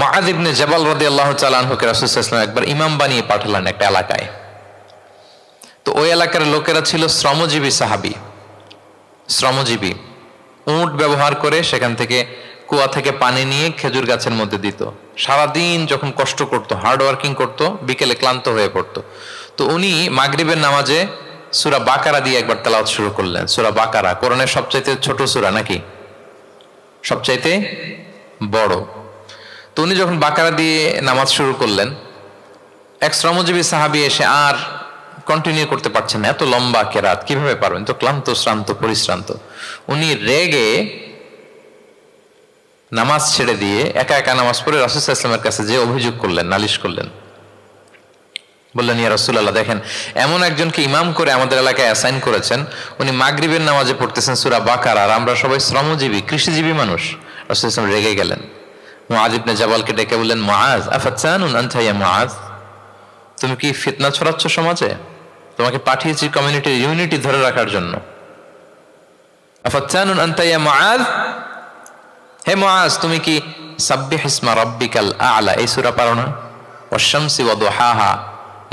মুআয ইবনে জাবাল রাদিয়াল্লাহু তাআলা আনহুকে রাসূল সাল্লাল্লাহু আলাইহি ওয়াসাল্লাম একবার ইমাম বানিয়ে পাঠালেন একটা এলাকায়। তো ওই এলাকার লোকেরা ছিল শ্রমজীবী সাহাবী, শ্রমজীবী। উট ব্যবহার করে সেখান থেকে কুয়া থেকে পানি নিয়ে খেজুর গাছের মধ্যে দিত। সারাদিন যখন কষ্ট করতো, হার্ড ওয়ার্কিং করতো, বিকেলে ক্লান্ত হয়ে পড়তো। তো উনি মাগরিবের নামাজে সূরা বাকারা দিয়ে একবার তেলাওয়াত শুরু করলেন। সূরা বাকারা কোরআনের সবচাইতে ছোট সূরা নাকি সবচাইতে বড়? তো উনি যখন বাকারা দিয়ে নামাজ শুরু করলেন, এক শ্রমজীবী সাহাবী এসে আর কন্টিনিউ করতে পারছেন না, এত লম্বা কেরাত কিভাবে পারবেন, তো ক্লান্ত শ্রান্ত পরিশ্রান্ত। উনি রেগে নামাজ ছেড়ে দিয়ে একা একা নামাজ পড়ে রাসূল সাল্লাল্লাহু আলাইহি ওয়াসাল্লামের কাছে যে অভিযোগ করলেন, নালিশ করলেন। বললেন, ইয়া রাসূলুল্লাহ, দেখেন এমন একজনকে ইমাম করে আমাদের এলাকায় অ্যাসাইন করেছেন, উনি মাগরিবের নামাজে পড়তেছেন সূরা বাকারা, আর আমরা সবাই শ্রমজীবী কৃষিজীবী মানুষ। রাসূল সাল্লাল্লাহু আলাইহি ওয়াসাল্লাম রেগে গেলেন। মুআয ইবনে জাবালকে ডেকে বললেন, মুআয আফাতানুন আনতা ইয়া মুআয, তুমি কি ফিতনা ছড়াচ্ছ সমাজে? তোমাকে পাঠিয়েছি কমিউনিটির ইউনিটি ধরে রাখার জন্য। আফাতানুন আনতা ইয়া মুআয, হে মুআয, তুমি কি সাব্বিহ ইসমা রাব্বিকাল আ'লা এই সূরা পারো না? ওয়াশ-শামসি ওয়া দুহাহা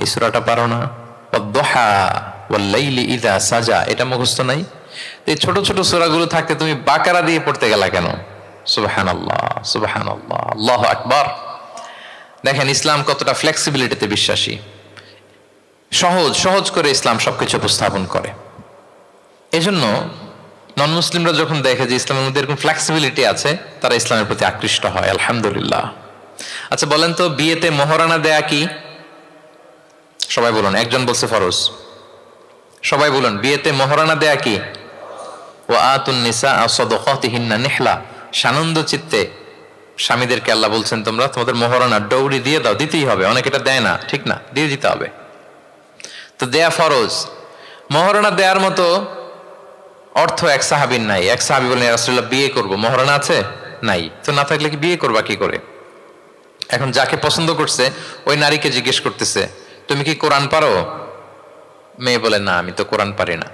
এই সূরাটা পারো না? ওয়াদ-দুহা ওয়াল-লাইলি ইযা সাজা এটা মুখস্থ নাই? এই ছোট ছোট সূরাগুলো থাকতে তুমি বাকারা দিয়ে পড়তে গেলা কেন? সুবহানাল্লাহ, সুবহানাল্লাহ, আল্লাহু আকবার। দেখেন ইসলাম কতটা ফ্লেক্সিবিলিটিতে বিশ্বাসী। সহজ সহজ করে ইসলাম সবকিছু উপস্থাপন করে। এজন্য নন মুসলিমরা যখন দেখে যে ইসলামের মধ্যে এরকম ফ্লেক্সিবিলিটি আছে, তারা ইসলামের প্রতি আকৃষ্ট হয়। আলহামদুলিল্লাহ। আচ্ছা বলেন তো, বিয়েতে মোহরানা দেয়া কি? সবাই বলুন। একজন বলছে ফরজ। সবাই বলুন, বিয়েতে মোহরানা দেয়া কি? ওয়া আতুন নিসা সাদাকাতিহিন্না নিহলা, সানন্দ চিত্তে স্বামীদেরকে আল্লাহ বলছেন তোমরা তোমাদের মোহরানা ডৌরি দিয়ে দাও, দিতেই হবে। অনেক এটা দেয় না, ঠিক না, দিয়ে দিতে হবে। তো দেয়া ফরজ। মোহরানা দেওয়ার মতো অর্থ এক সাহাবীর নাই। এক সাহাবী বলেন, ইয়া রাসূলুল্লাহ বিয়ে করব, মোহরানা আছে? নাই। তো না থাকলে কি বিয়ে করবা কি করে? এখন যাকে পছন্দ করছে ওই নারীকে জিজ্ঞেস করতেছে, তুমি কি কোরআন পারো? মেয়ে বলে, না আমি তো কোরআন পারি না।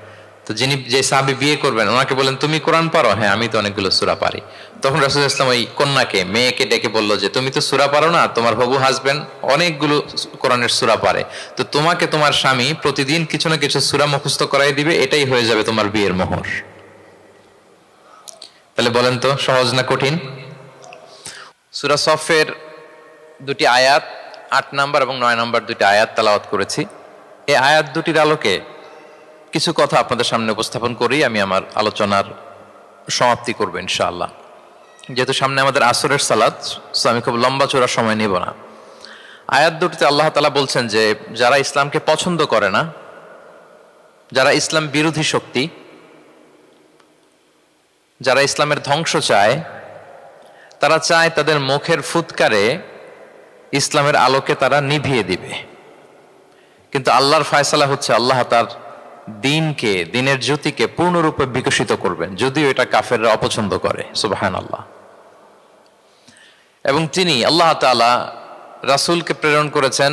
তো যিনি যে সাহাবী বিয়ে করবেন ওনাকে বলেন, তুমি কোরআন পারো? হ্যাঁ আমি তো অনেকগুলো সূরা পারি। তখন রাসূল সাল্লাল্লাহু আলাইহি ওয়াসাল্লাম ওই কন্যাকে, মেয়েকে ডেকে বলল যে তুমি তো সূরা পারো না, তোমার হবু হাজবেন্ড অনেকগুলো কোরআনের সূরা পারে, তো তোমাকে তোমার স্বামী প্রতিদিন কিছু না কিছু সূরা মুখস্থ করাই দিবে, এটাই হয়ে যাবে তোমার বিয়ের মোহর। তাহলে বলেন তো সহজ না কঠিন? সূরা সফের দুটি আয়াত ৮ নম্বর এবং ৯ নম্বর দুটি আয়াত তেলাওয়াত করেছি। এই আয়াত দুটির আলোকে কিছু কথা আপনাদের সামনে উপস্থাপন করেই আমি আমার আলোচনার সমাপ্তি করবো ইনশাআল্লাহ। যেহেতু সামনে আমাদের আসরের সালাত, সো আমি খুব লম্বা চোরা সময় নিব না। আয়াত দুটিতে আল্লাহ তাআলা বলছেন যে যারা ইসলামকে পছন্দ করে না, যারা ইসলাম বিরোধী শক্তি, যারা ইসলামের ধ্বংস চায়, তারা চায় তাদের মুখের ফুৎকারে ইসলামের আলোকে তারা নিভিয়ে দিবে। কিন্তু আল্লাহর ফয়সালা হচ্ছে আল্লাহ তার দিনকে, দিনের জ্যোতিকে পূর্ণরূপে বিকশিত করবেন, যদিও এটা কাফেররা অপছন্দ করে। সুবহানাল্লাহ। এবং তিনি আল্লাহ তাআলা রাসূলকে প্রেরণ করেছেন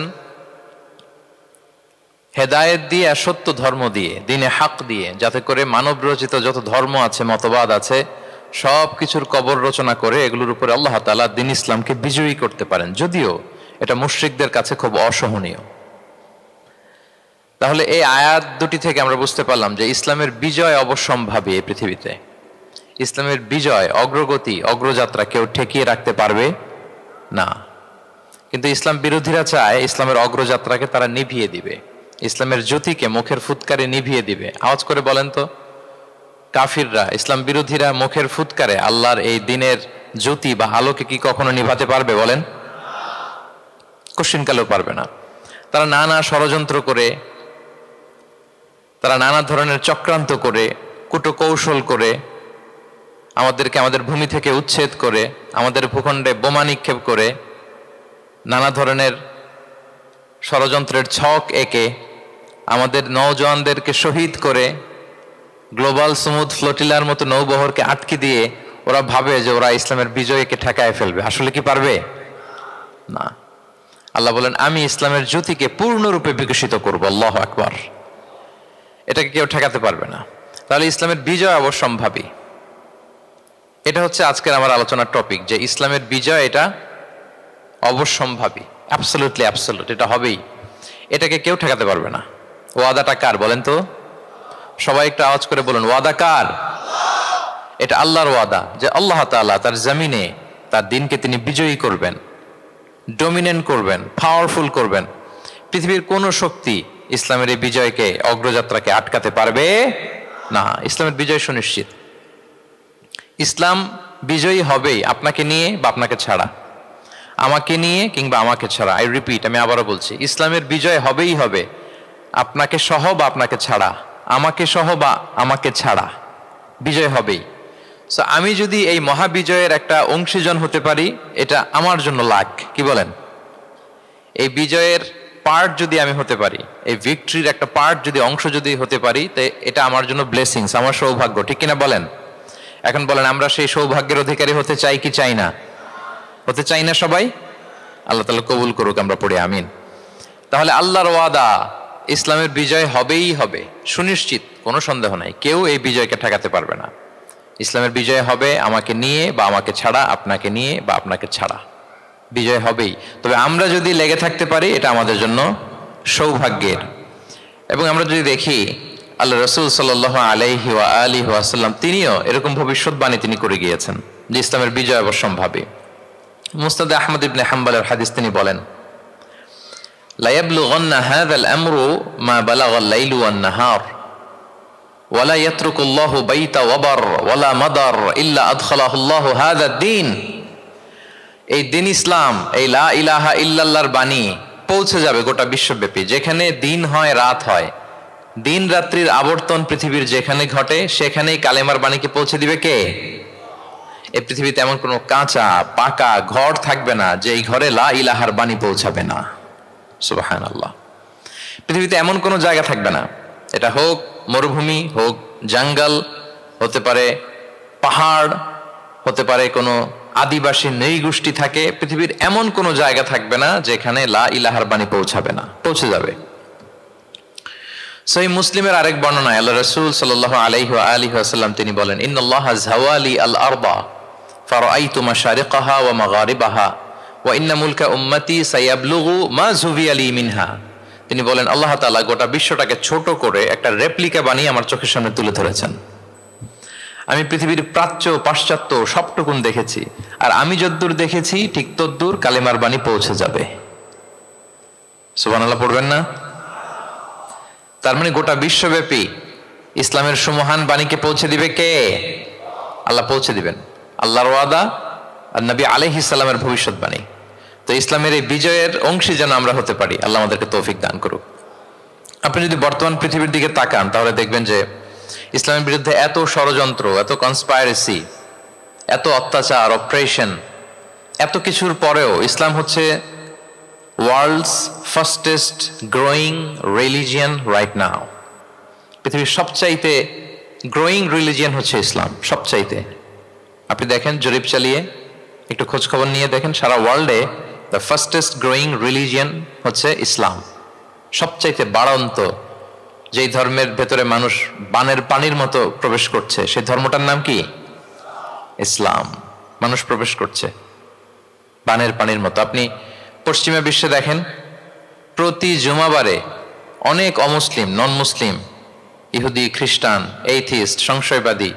হেদায়েত দিয়ে, সত্য ধর্ম দিয়ে, দিনে হক দিয়ে, যাতে করে মানব রচিত যত ধর্ম আছে, মতবাদ আছে, সব কিছুর কবর রচনা করে এগুলোর উপরে আল্লাহ তাআলা দ্বীন ইসলামকে বিজয়ী করতে পারেন, যদিও এটা মুশরিকদের কাছে খুব অসহনীয়। তাহলে এই আয়াত দুটি থেকে আমরা বুঝতে পারলাম যে ইসলামের বিজয় অবশ্যম্ভাবী। এই পৃথিবীতে ইসলামের বিজয়, অগ্রগতি, অগ্রযাত্রা কেউ ঠেকিয়ে রাখতে পারবে না। কিন্তু ইসলাম বিরোধীরা চায় ইসলামের অগ্রযাত্রাকে তারা নিভিয়ে দিবে, ইসলামের জ্যোতিকে মুখের ফুৎকারে নিভিয়ে দিবে। আওয়াজ করে বলেন তো, কাফিররা, ইসলাম বিরোধীরা মুখের ফুৎকারে আল্লাহর এই দিনের জ্যোতি বা আলোকে কি কখনো নিভাতে পারবে? বলেন, কোশ্চিনকালেও পারবে না। তারা নানা ষড়যন্ত্র করে, তারা নানা ধরনের চক্রান্ত করে, কূটকৌশল করে, আমাদেরকে আমাদের ভূমি থেকে উচ্ছেদ করে, আমাদের ভূখণ্ডে বোমা নিক্ষেপ করে, নানা ধরনের ষড়যন্ত্রের ছক এঁকে আমাদের নওজওয়ানদেরকে শহীদ করে, গ্লোবাল সমুদ ফ্লোটিলার মতো নৌবহরকে আটকে দিয়ে ওরা ভাবে যে ওরা ইসলামের বিজয়কে ঠেকায় ফেলবে। আসলে কি পারবে? না। আল্লাহ বলেন, আমি ইসলামের জ্যোতিকে পূর্ণরূপে বিকশিত করব। আল্লাহু আকবার। এটাকে কেউ ঠেকাতে পারবে না। তাহলে ইসলামের বিজয় অবশ্যম্ভাবী। এটা হচ্ছে আজকের আমার আলোচনার টপিক, যে ইসলামের বিজয় এটা অবশ্যম্ভাবী, অ্যাবসলিউটলি অ্যাবসলিউট, এটা হবেই। এটাকে কেউ ঠেকাতে পারবে না। ওয়াদাটা কার বলেন তো? সবাই একটু আওয়াজ করে বলুন, ওয়াদা কার? এটা আল্লাহর ওয়াদা যে আল্লাহ তাআলা তার জমিনে তার দিনকে তিনি বিজয়ী করবেন, ডমিনেন্ট করবেন, পাওয়ারফুল করবেন। পৃথিবীর কোন শক্তি ইসলামের এই বিজয়কে, অগ্রযাত্রাকে আটকাতে পারবে না। ইসলামের বিজয় সুনিশ্চিত। ইসলাম বিজয়ী হবেই, আপনাকে নিয়ে বা আপনাকে ছাড়া, আমাকে নিয়ে কিংবা আমাকে ছাড়া। আই রিপিট, আমি আবারও বলছি, ইসলামের বিজয় হবেই হবে, আপনাকে সহ বা আপনাকে ছাড়া, আমাকে সহ বা আমাকে ছাড়া বিজয় হবেই। সো আমি যদি এই মহাবিজয়ের একটা অংশীজন হতে পারি, এটা আমার জন্য লাখ। কি বলেন? এই বিজয়ের পার্ট যদি আমি হতে পারি, এই ভিক্টরির একটা পার্ট যদি, অংশ যদি হতে পারি, তো এটা আমার জন্য ব্লেসিংস, আমার সৌভাগ্য। ঠিক কিনা বলেন? এখন বলেন, আমরা সেই সৌভাগ্যের অধিকারী হতে চাই কি চাই না? হতে চাই না সবাই? আল্লাহ তাআলা কবুল করুক, আমরা পড়ি আমিন। তাহলে আল্লাহর ওয়াদা, ইসলামের বিজয় হবেই হবে, সুনিশ্চিত, কোনো সন্দেহ নাই। কেউ এই বিজয়কে ঠেকাতে পারবে না। ইসলামের বিজয় হবে আমাকে নিয়ে বা আমাকে ছাড়া, আপনাকে নিয়ে বা আপনাকে ছাড়া, বিজয় হবেই। তবে আমরা যদি লেগে থাকতে পারি, এটা আমাদের জন্য সৌভাগ্যের। এবং আমরা যদি দেখি আল্লাহ রাসূল সাল্লাল্লাহু আলাইহি ওয়া আলিহি ওয়াসাল্লাম, তিনিও এরকম ভবিষ্যৎবাণী তিনি করে গিয়েছেন যে ইসলামের বিজয় অবশ্যম্ভাবী। মুসনাদে আহমদ ইবনে হাম্বলের হাদিস তিনি বলেন, লা ইয়াবলুগান্না হাযাল আমরু মা বালাগাল লাইলু ওয়ান নাহার ওয়ালা ইয়াতরুকুল্লাহু বাইতা ওয়াবার ওয়ালা মাদার ইল্লা আদখালাহুল্লাহু হাযাদ দ্বীন। এই দিন ইসলাম, এই লা ইলাহা ইল্লাল্লাহর বাণী পৌঁছে যাবে গোটা বিশ্বব্যাপী। যেখানে দিন হয়, রাত হয়, দিন রাত্রির আবর্তন পৃথিবীর যেখানে ঘটে, সেখানেই কালেমার বাণীকে পৌঁছে দিবে কে? এই পৃথিবীতে এমন কোনো কাঁচা পাকা ঘর থাকবে না যে এই ঘরে লা ইলাহার বাণী পৌঁছাবে না। সুবহানাল্লাহ। পৃথিবীতে এমন কোনো জায়গা থাকবে না, এটা হোক মরুভূমি, হোক জঙ্গল, হতে পারে পাহাড়, হতে পারে কোনো আদিবাসী নৃগোষ্ঠী থাকে, পৃথিবীর এমন কোনো জায়গা থাকবে না যেখানে লা ইলাহার বাণী পৌঁছাবে না, পৌঁছে যাবে। সহিহ মুসলিমের আরেক বর্ণনায় আল্লাহ রাসূল সাল্লাল্লাহু আলাইহি ওয়া আলিহি ওয়াসাল্লাম তিনি বলেন, ইন্নাল্লাহা যাওয়ালি আল আরবা ফারাআইতু মাশারিকাহা ওয়া মাগারিবাহা ওয়া ইন্না মুলকা উম্মতি সায়াবলুগু মা যুবিয়া লি মিনহা। তিনি বলেন, আল্লাহ তাআলা গোটা বিশ্বটাকে ছোট করে একটা রেপ্লিকা বানিয়ে আমার চোখের সামনে তুলে ধরেছেন। আমি পৃথিবীর প্রাচ্য পাশ্চাত্য সবটুকুন দেখেছি, আর আমি যদ্দূর দেখেছি ঠিক তদ্দূর কালেমার বাণী পৌঁছে যাবে। সুবহানাল্লাহ পড়বেন না? তার মানে গোটা বিশ্বব্যাপী ইসলামের সুমহান বাণীকে পৌঁছে দিবে কে? আল্লাহ পৌঁছে দিবেন। আল্লাহর ওয়াদা আর নবী আলাইহিস সালামের ভবিষ্যৎবাণী। তো ইসলামের এই বিজয়ের অংশী যেন আমরা হতে পারি, আল্লাহ আমাদেরকে তৌফিক দান করুক। আপনি যদি বর্তমান পৃথিবীর দিকে তাকান, তাহলে দেখবেন যে ইসলামের বিরুদ্ধে এত ষড়যন্ত্র, এত কনস্পাইরেসি, এত অত্যাচার, অপারেশন, এত কিছুর পরেও ইসলাম হচ্ছে world's fastest growing religion right now. পৃথিবীর সবচাইতে গ্রোয়িং রিলিজিয়ান হচ্ছে ইসলাম, সবচাইতে। আপনি দেখেন, জরিপ চালিয়ে একটু খোঁজ খবর নিয়ে দেখেন, সারা ওয়ার্ল্ডে দ্য ফাস্টেস্ট গ্রোয়িং রিলিজিয়ান হচ্ছে ইসলাম। সবচাইতে বাড়ন্ত, যেই ধর্মের ভেতরে মানুষ বানের পানির মতো প্রবেশ করছে, সেই ধর্মটার নাম কি? ইসলাম। মানুষ প্রবেশ করছে বানের পানির মতো। আপনি পশ্চিমা বিশ্বে দেখেন, প্রতি জুমাবারে অনেক অমুসলিম, নন মুসলিম, ইহুদি, খ্রিস্টান, এইথিস্ট, সংশয়বাদী,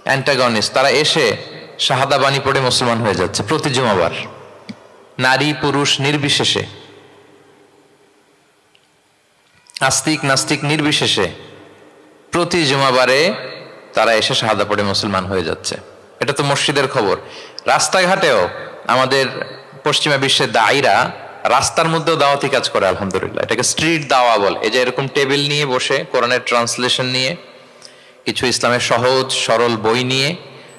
অ্যান্টাগনিস্ট, তারা এসে শাহাদা বাণী পড়ে মুসলমান হয়ে যাচ্ছে প্রতি জুমাবার, নারী পুরুষ নির্বিশেষে, আস্তিক নাস্তিক নির্বিশেষে প্রতি জুমাবারে তারা এসে শাহাদা পড়ে মুসলমান হয়ে যাচ্ছে। এটা তো মসজিদের খবর। রাস্তাঘাটেও আমাদের পশ্চিমা বিশ্বের দায়ীরা রাস্তার মধ্যেও দাওয়াতি কাজ করে, আলহামদুলিল্লাহ। এটাকে স্ট্রিট দাওয়া বলে। এই যে এরকম টেবিল নিয়ে বসে কোরআনের ট্রান্সলেশন নিয়ে, কিছু ইসলামের সহজ সরল বই নিয়ে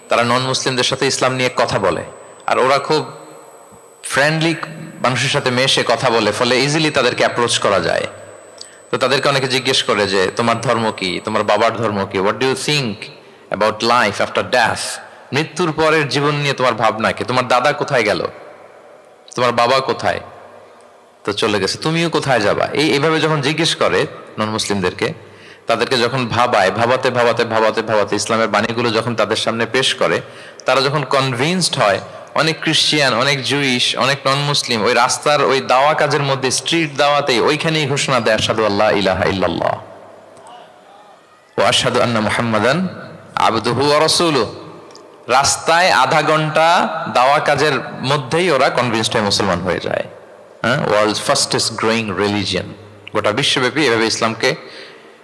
তারা নন মুসলিমদের সাথে ইসলাম নিয়ে কথা বলে, আর ওরা খুব ফ্রেন্ডলি মানুষের সাথে মেশে কথা বলে, ফলে ইজিলি তাদেরকে অ্যাপ্রোচ করা যায়। তো তাদেরকে অনেকে জিজ্ঞেস করে যে তোমার ধর্ম কি, তোমার বাবার ধর্ম কি, what do you think about life after death, মৃত্যুর পরের জীবন নিয়ে তোমার ভাবনা কি, তোমার দাদা কোথায় গেল, তোমার বাবা কোথায়, তো চলে গেছে, তুমিও কোথায় যাবা। এইভাবে যখন জিজ্ঞেস করে নন মুসলিমদেরকে, তাদেরকে যখন ভাবায়, ভাবাতে ভাবাতে ভাবাতে ভাবাতে ইসলামের বাণীগুলো যখন তাদের সামনে পেশ করে, তারা যখন কনভিন্সড হয়, অনেক খ্রিস্টিয়ান, অনেক জুইশ, অনেক নন মুসলিম ওই রাস্তার ওই দাওয়া কাজের মধ্যে, স্ট্রিট দাওয়াতেই ওইখানেই ঘোষণা দেয় আশহাদু আল্লা ইলাহা ইল্লাল্লাহ ওয়া আশহাদু আন্না মুহাম্মাদান আবদুহু ওয়া রাসূলুহু। রাস্তায় আধা ঘন্টা দাওয়া কাজের মধ্যেই ওরা কনভিন্সড হয়ে মুসলমান হয়ে যায়। World's fastest growing religion. গোটা বিশ্বব্যাপী এভাবে ইসলামকে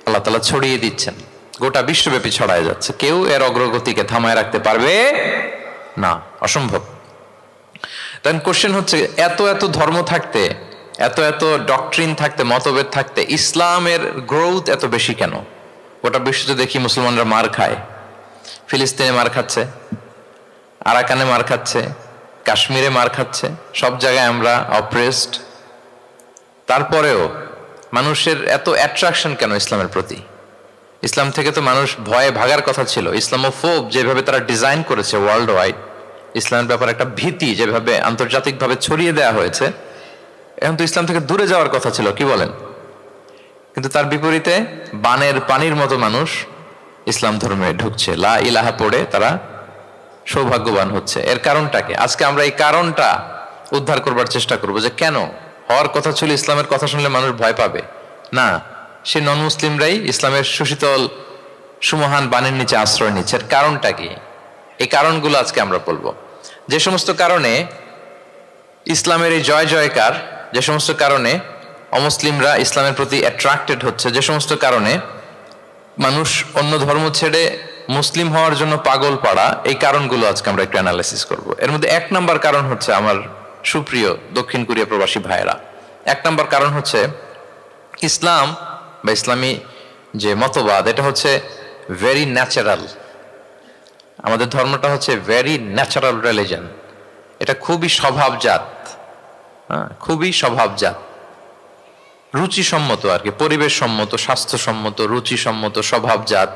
আল্লাহ তাআলা ছড়িয়ে দিচ্ছেন, গোটা বিশ্বব্যাপী ছড়ায় যাচ্ছে। কেউ এর অগ্রগতিকে থামায় রাখতে পারবে না, অসম্ভব। দেন কোশ্চেন হচ্ছে, এত এত ধর্ম থাকতে, এত এত ডক্ট্রিন থাকতে, মতভেদ থাকতে ইসলামের গ্রোথ এত বেশি কেন? গোটা বিশ্বতে দেখি মুসলমানরা মার খায়, ফিলিস্তিনে মার খাচ্ছে, আরাকানে মার খাচ্ছে, কাশ্মীরে মার খাচ্ছে, সব জায়গায় আমরা অপ্রেসড। তারপরেও মানুষের এত অ্যাট্রাকশন কেন ইসলামের প্রতি? ইসলাম থেকে তো মানুষ ভয়ে ভাগার কথা ছিল। ইসলামোফোব যেভাবে তারা ডিজাইন করেছে ওয়ার্ল্ড ওয়াইড, ইসলামের ব্যাপারে একটা ভীতি যেভাবে আন্তর্জাতিকভাবে ছড়িয়ে দেওয়া হয়েছে, এখন তো ইসলাম থেকে দূরে যাওয়ার কথা ছিল, কি বলেন? কিন্তু তার বিপরীতে বানের পানির মতো মানুষ ইসলাম ধর্মে ঢুকছে, লা ইলাহা পড়ে তারা সৌভাগ্যবান হচ্ছে। এর কারণটা কি? আজকে আমরা এই কারণটা উদ্ধার করবার চেষ্টা করব, যে কেন হওয়ার কথা ছিল ইসলামের কথা শুনলে মানুষ ভয় পাবে না, সে নন মুসলিমরাই ইসলামের সুশীতল সুমহান বাণীর নিচে আশ্রয় নিচ্ছে। এর কারণটা কি? এই কারণগুলো আজকে আমরা বলবো। যে সমস্ত কারণে ইসলামের এই জয় জয়কার, যে সমস্ত কারণে অমুসলিমরা ইসলামের প্রতি অ্যাট্রাক্টেড হচ্ছে, যে সমস্ত কারণে মানুষ অন্য ধর্ম ছেড়ে মুসলিম হওয়ার জন্য পাগল পাড়া, এই কারণগুলো আজকে আমরা একটু অ্যানালাইসিস করব। এর মধ্যে এক নাম্বার কারণ হচ্ছে, আমার সুপ্রিয় দক্ষিণ কোরিয়া প্রবাসী ভাইয়েরা, এক নাম্বার কারণ হচ্ছে ইসলাম বা ইসলামী যে মতবাদ, এটা হচ্ছে ভেরি ন্যাচারাল। আমাদের ধর্মটা হচ্ছে ভেরি ন্যাচারাল রিলিজন। এটা খুবই স্বভাবজাত, খুবই স্বভাবজাত, রুচিসম্মত আর কি, পরিবেশ সম্মত, স্বাস্থ্যসম্মত, রুচিসম্মত, স্বভাবজাত।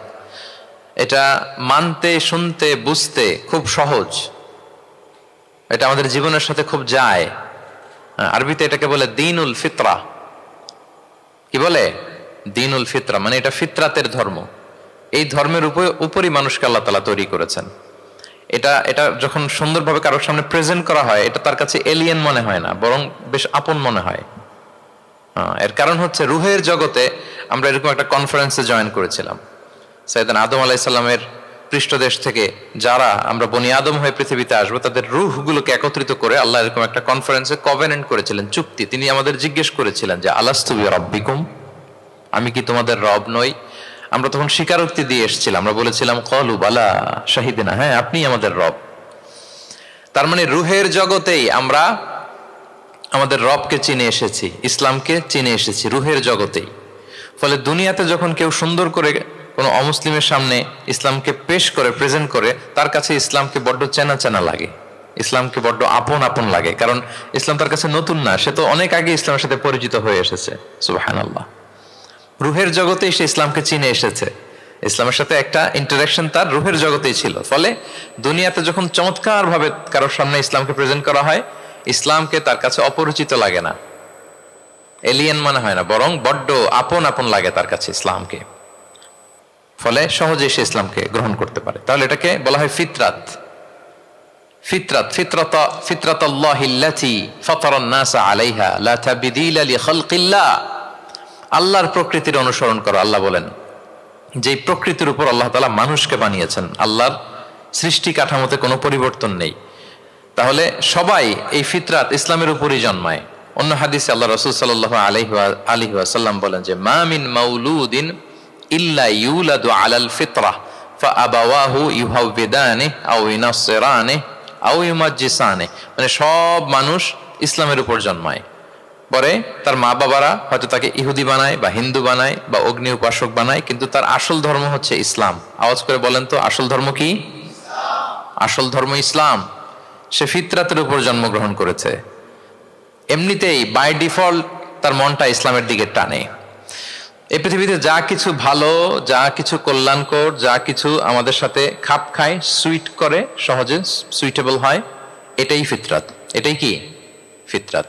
এটা মানতে, শুনতে, বুঝতে খুব সহজ। এটা আমাদের জীবনের সাথে খুব যায়। আরবিতে এটাকে বলে দীনুল ফিতরা। কি বলে? দীনুল ফিতরা, মানে এটা ফিতরাতের ধর্ম। এই ধর্মের উপরই মানুষকে আল্লাহ তাআলা তৈরি করেছেন। এটা যখন সুন্দরভাবে কারোর সামনে প্রেজেন্ট করা হয়, এটা তার কাছে এলিয়েন মনে হয় না, বরং বেশ আপন মনে হয়। এর কারণ হচ্ছে রুহের জগতে আমরা এরকম একটা কনফারেন্সে জয়েন করেছিলাম। সাইয়েদনা আদম আলাইহিস সালামের পৃষ্ঠদেশ থেকে যারা আমরা বনি আদম হয়ে পৃথিবীতে আসবো, তাদের রুহগুলোকে একত্রিত করে আল্লাহ এরকম একটা কনফারেন্সে কভেনেন্ট করেছিলেন, চুক্তি। তিনি আমাদের জিজ্ঞেস করেছিলেন যে আলাস্তু বিরাব্বিকুম, আমি কি তোমাদের রব নই? আমরা তখন স্বীকারোক্তি দিয়ে এসেছিলাম, আমরা বলেছিলাম ক্বালু বালা শাহিদিনা, হ্যাঁ আপনি আমাদের রব। তার মানে রুহের জগতেই আমরা আমাদের রবকে চিনে এসেছি, ইসলামকে চিনে এসেছি রুহের জগতেই। ফলে দুনিয়াতে যখন কেউ সুন্দর করে কোনো অমুসলিমের সামনে ইসলামকে পেশ করে, প্রেজেন্ট করে, তার কাছে ইসলামকে বড্ড চেনা চেনা লাগে, ইসলামকে বড্ড আপন আপন লাগে। কারণ ইসলাম তার কাছে নতুন না, সে তো অনেক আগে ইসলামের সাথে পরিচিত হয়ে এসেছে। সুবহানাল্লাহ। রুহের জগতেই সে ইসলামকে চিনে এসেছে, ইসলামের সাথে একটা ইন্টারাকশন তার রুহের জগতেই ছিল। ফলে দুনিয়াতে যখন চমৎকার ভাবে কারোর সামনে ইসলামকে প্রেজেন্ট করা হয়, ইসলামকে তার কাছে অপরিচিত লাগে না, এলিয়েন মনে হয় না, বরং বড্ড আপন আপন লাগে তার কাছে ইসলামকে। ফলে সহজে সে ইসলামকে গ্রহণ করতে পারে। তাহলে এটাকে বলা হয় ফিতরাত। ফিতরাত, ফিতরাতাল্লাহিল্লাতী ফাতারান নাস আলাইহা লা তাবদীলা লিখালকিল্লাহ। আল্লাহর প্রকৃতির অনুসরণ করো। আল্লাহ বলেন যে প্রকৃতির উপর আল্লাহ তাআলা মানুষকে বানিয়েছেন, আল্লাহর সৃষ্টি কাঠামোতে কোনো পরিবর্তন নেই। তাহলে সবাই এই ফিতরাত ইসলামের উপরই জন্মায়। অন্য হাদিসে আল্লাহ রাসূল সাল্লাল্লাহু আলাইহি ওয়াসাল্লাম বলেন যে মা মিন মাউলুদিন ইল্লা ইউলাদু আলাল ফিতরাহ ফাআবাওয়াহু ইউহাউবিদানিহি আও ইউনাসসিরানিহি আও ইউমাজ্জিসানিহি। মানে সব মানুষ ইসলামের উপর জন্মায়, পরে তার মা বাবারা হয়তো তাকে ইহুদি বানায় বা হিন্দু বানায় বা অগ্নি উপাসক বানায়, কিন্তু তার আসল ধর্ম হচ্ছে ইসলাম। আওয়াজ করে বলেন তো, আসল ধর্ম কি? আসল ধর্ম ইসলাম। সে ফিতরাতের উপর জন্মগ্রহণ করেছে, এমনিতেই বাই ডিফল্ট তার মনটা ইসলামের দিকে টানে। এই পৃথিবীতে যা কিছু ভালো, যা কিছু কল্যাণকর, যা কিছু আমাদের সাথে খাপ খায়, সুইট করে, সহজে সুইটেবল হয়, এটাই ফিতরাত। এটাই কি? ফিতরাত।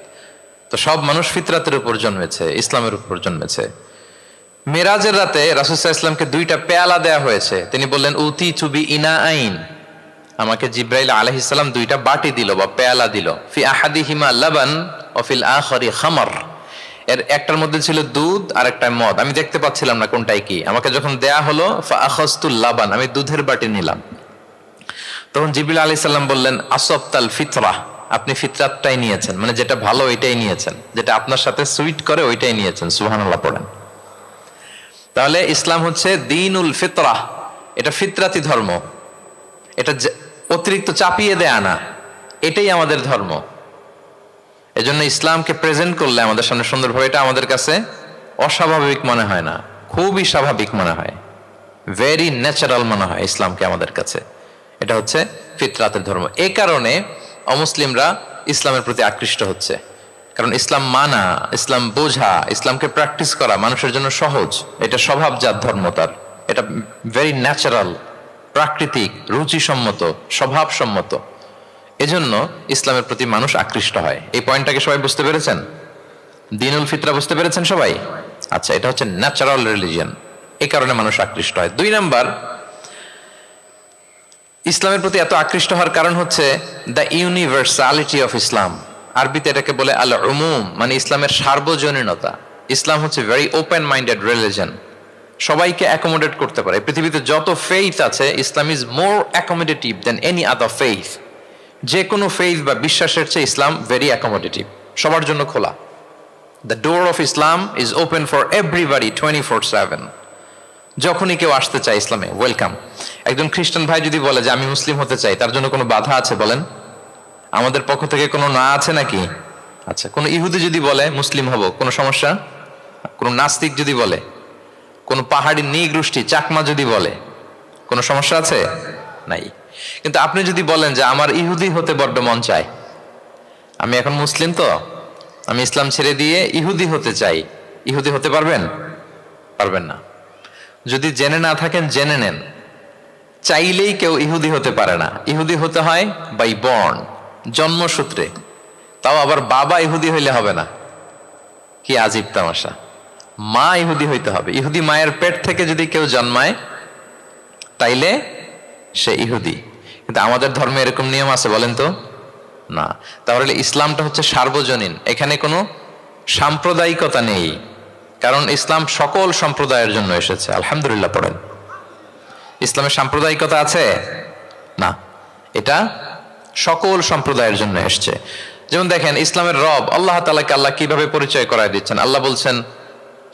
তো সব মানুষ ফিতরাতের উপর জন্মেছে, ইসলামের উপর জন্মেছে। মেরাজের রাতে রাসূল সাল্লাল্লাহু আলাইহি ওয়াসাল্লামকে দুইটা পেয়ালা দেয়া হয়েছে। তিনি বললেন উতি চুবি ইনা আইন, আমাকে জিব্রাইল আলাইহিস সালাম দুইটা বাটি দিল বা পেয়ালা দিল, ফি আহাদিহিমা লাবান ওয়া ফিল আখারি খামর, এর একটার মধ্যে ছিল দুধ আর একটা মদ, আমি দেখতে পাচ্ছিলাম না কোনটাই কি। আমাকে যখন দেয়া হলো ফা আখাযতুল লাবান, আমি দুধের বাটি নিলাম। তখন জিবরিল আলাইহিস সালাম বললেন আসবতাল ফিতরা, আপনি ফিতরাতটাই নিয়েছেন, মানে যেটা ভালো ওইটাই নিয়েছেন, যেটা আপনার সাথে সুইট করে ওইটাই নিয়েছেন। সুবহানাল্লাহ পড়েন। তাহলে ইসলাম হচ্ছে দ্বীনুল ফিতরাহ, এটা ফিতরাতি ধর্ম, এটা অতিরিক্ত চাপিয়ে দেয়া না, এটাই আমাদের ধর্ম। এজন্য ইসলামকে প্রেজেন্ট করলে আমাদের সামনে সুন্দরভাবে, এটা আমাদের কাছে অস্বাভাবিক মনে হয় না, খুবই স্বাভাবিক মনে হয়, ভেরি ন্যাচারাল মনে হয় ইসলামকে আমাদের কাছে। এটা হচ্ছে ফিতরাতের ধর্ম। এই কারণে অমুসলিমরা ইসলামের প্রতি আকৃষ্ট হচ্ছে, কারণ ইসলাম মানা, ইসলাম বোঝা, ইসলামকে প্র্যাকটিস করা মানুষের জন্য সহজ। এটা স্বভাবজাত ধর্ম, তার এটা ভেরি ন্যাচারাল, প্রাকৃতিক, রুচিসম্মত, স্বভাবসম্মত। এজন্য ইসলামের প্রতি মানুষ আকৃষ্ট হয়। এই পয়েন্টটাকে সবাই বুঝতে পেরেছেন? দ্বীনুল ফিতরা বুঝতে পেরেছেন সবাই? আচ্ছা, এটা হচ্ছে ন্যাচারাল রিলিজিয়ন, এই কারণে মানুষ আকৃষ্ট হয়। 2 নাম্বার, ইসলামের প্রতি এত আকৃষ্ট হওয়ার কারণ হচ্ছে দ্য ইউনিভার্সালিটি অফ ইসলাম। আরবিতে এটাকে বলে আল উমুম, মানে ইসলামের সার্বজনীনতা। ইসলাম হচ্ছে ভেরি ওপেন মাইন্ডেড রিলিজন, সবাইকে অ্যাকোমোডেট করতে পারে। পৃথিবীতে যত ফেইথ আছে, Islam is more accommodative than any other faith. যে কোনো ফেইথ বা বিশ্বাসের চেয়ে ইসলাম ভেরি অ্যাকোমোডেটিভ, সবার জন্য খোলা। The door of Islam is open for everybody 24/7। যখনই কেউ আসতে চায় ইসলামে, ওয়েলকাম। একজন খ্রিস্টান ভাই যদি বলে যে আমি মুসলিম হতে চাই, তার জন্য কোনো বাধা আছে বলেন? আমাদের পক্ষ থেকে কোনো না আছে নাকি? আচ্ছা, কোনো ইহুদি যদি বলে মুসলিম হব, কোনো সমস্যা? কোনো নাস্তিক যদি বলে, কোনো পাহাড়ি নিগোষ্ঠী চাকমা যদি বলে, কোনো সমস্যা আছে? নাই। কিন্তু আপনি যদি বলেন যে আমার ইহুদি হতে বড্ড মন চায়, আমি এখন মুসলিম তো, আমি ইসলাম ছেড়ে দিয়ে ইহুদি হতে চাই, ইহুদি হতে পারবেন? পারবেন না। যদি জেনে না থাকেন জেনে নেন, চাইলেই কেউ ইহুদি হতে পারে না। ইহুদি হতে হয় বাই বর্ন, জন্মসূত্রে। তাও আবার বাবা ইহুদি হইলে হবে না। কি আজীব তামাশা! মা ইহুদি হইতে হবে। ইহুদি মায়ের পেট থেকে যদি কেউ জন্মায় তাইলে সে ইহুদি। কিন্তু আমাদের ধর্মে এরকম নিয়ম আছে বলেন তো? না। তাহলে ইসলামটা হচ্ছে সার্বজনীন, এখানে কোনো সাম্প্রদায়িকতা নেই, কারণ ইসলাম সকল সম্প্রদায়ের জন্য এসেছে। আলহামদুলিল্লাহ পড়েন। ইসলামের সাম্প্রদায়িকতা আছে না, এটা সকল সম্প্রদায়ের জন্য এসছে। যেমন দেখেন, ইসলামের রব আল্লাহ তাআলাকে আল্লাহ কিভাবে পরিচয় করায় দিচ্ছেন। আল্লাহ বলছেন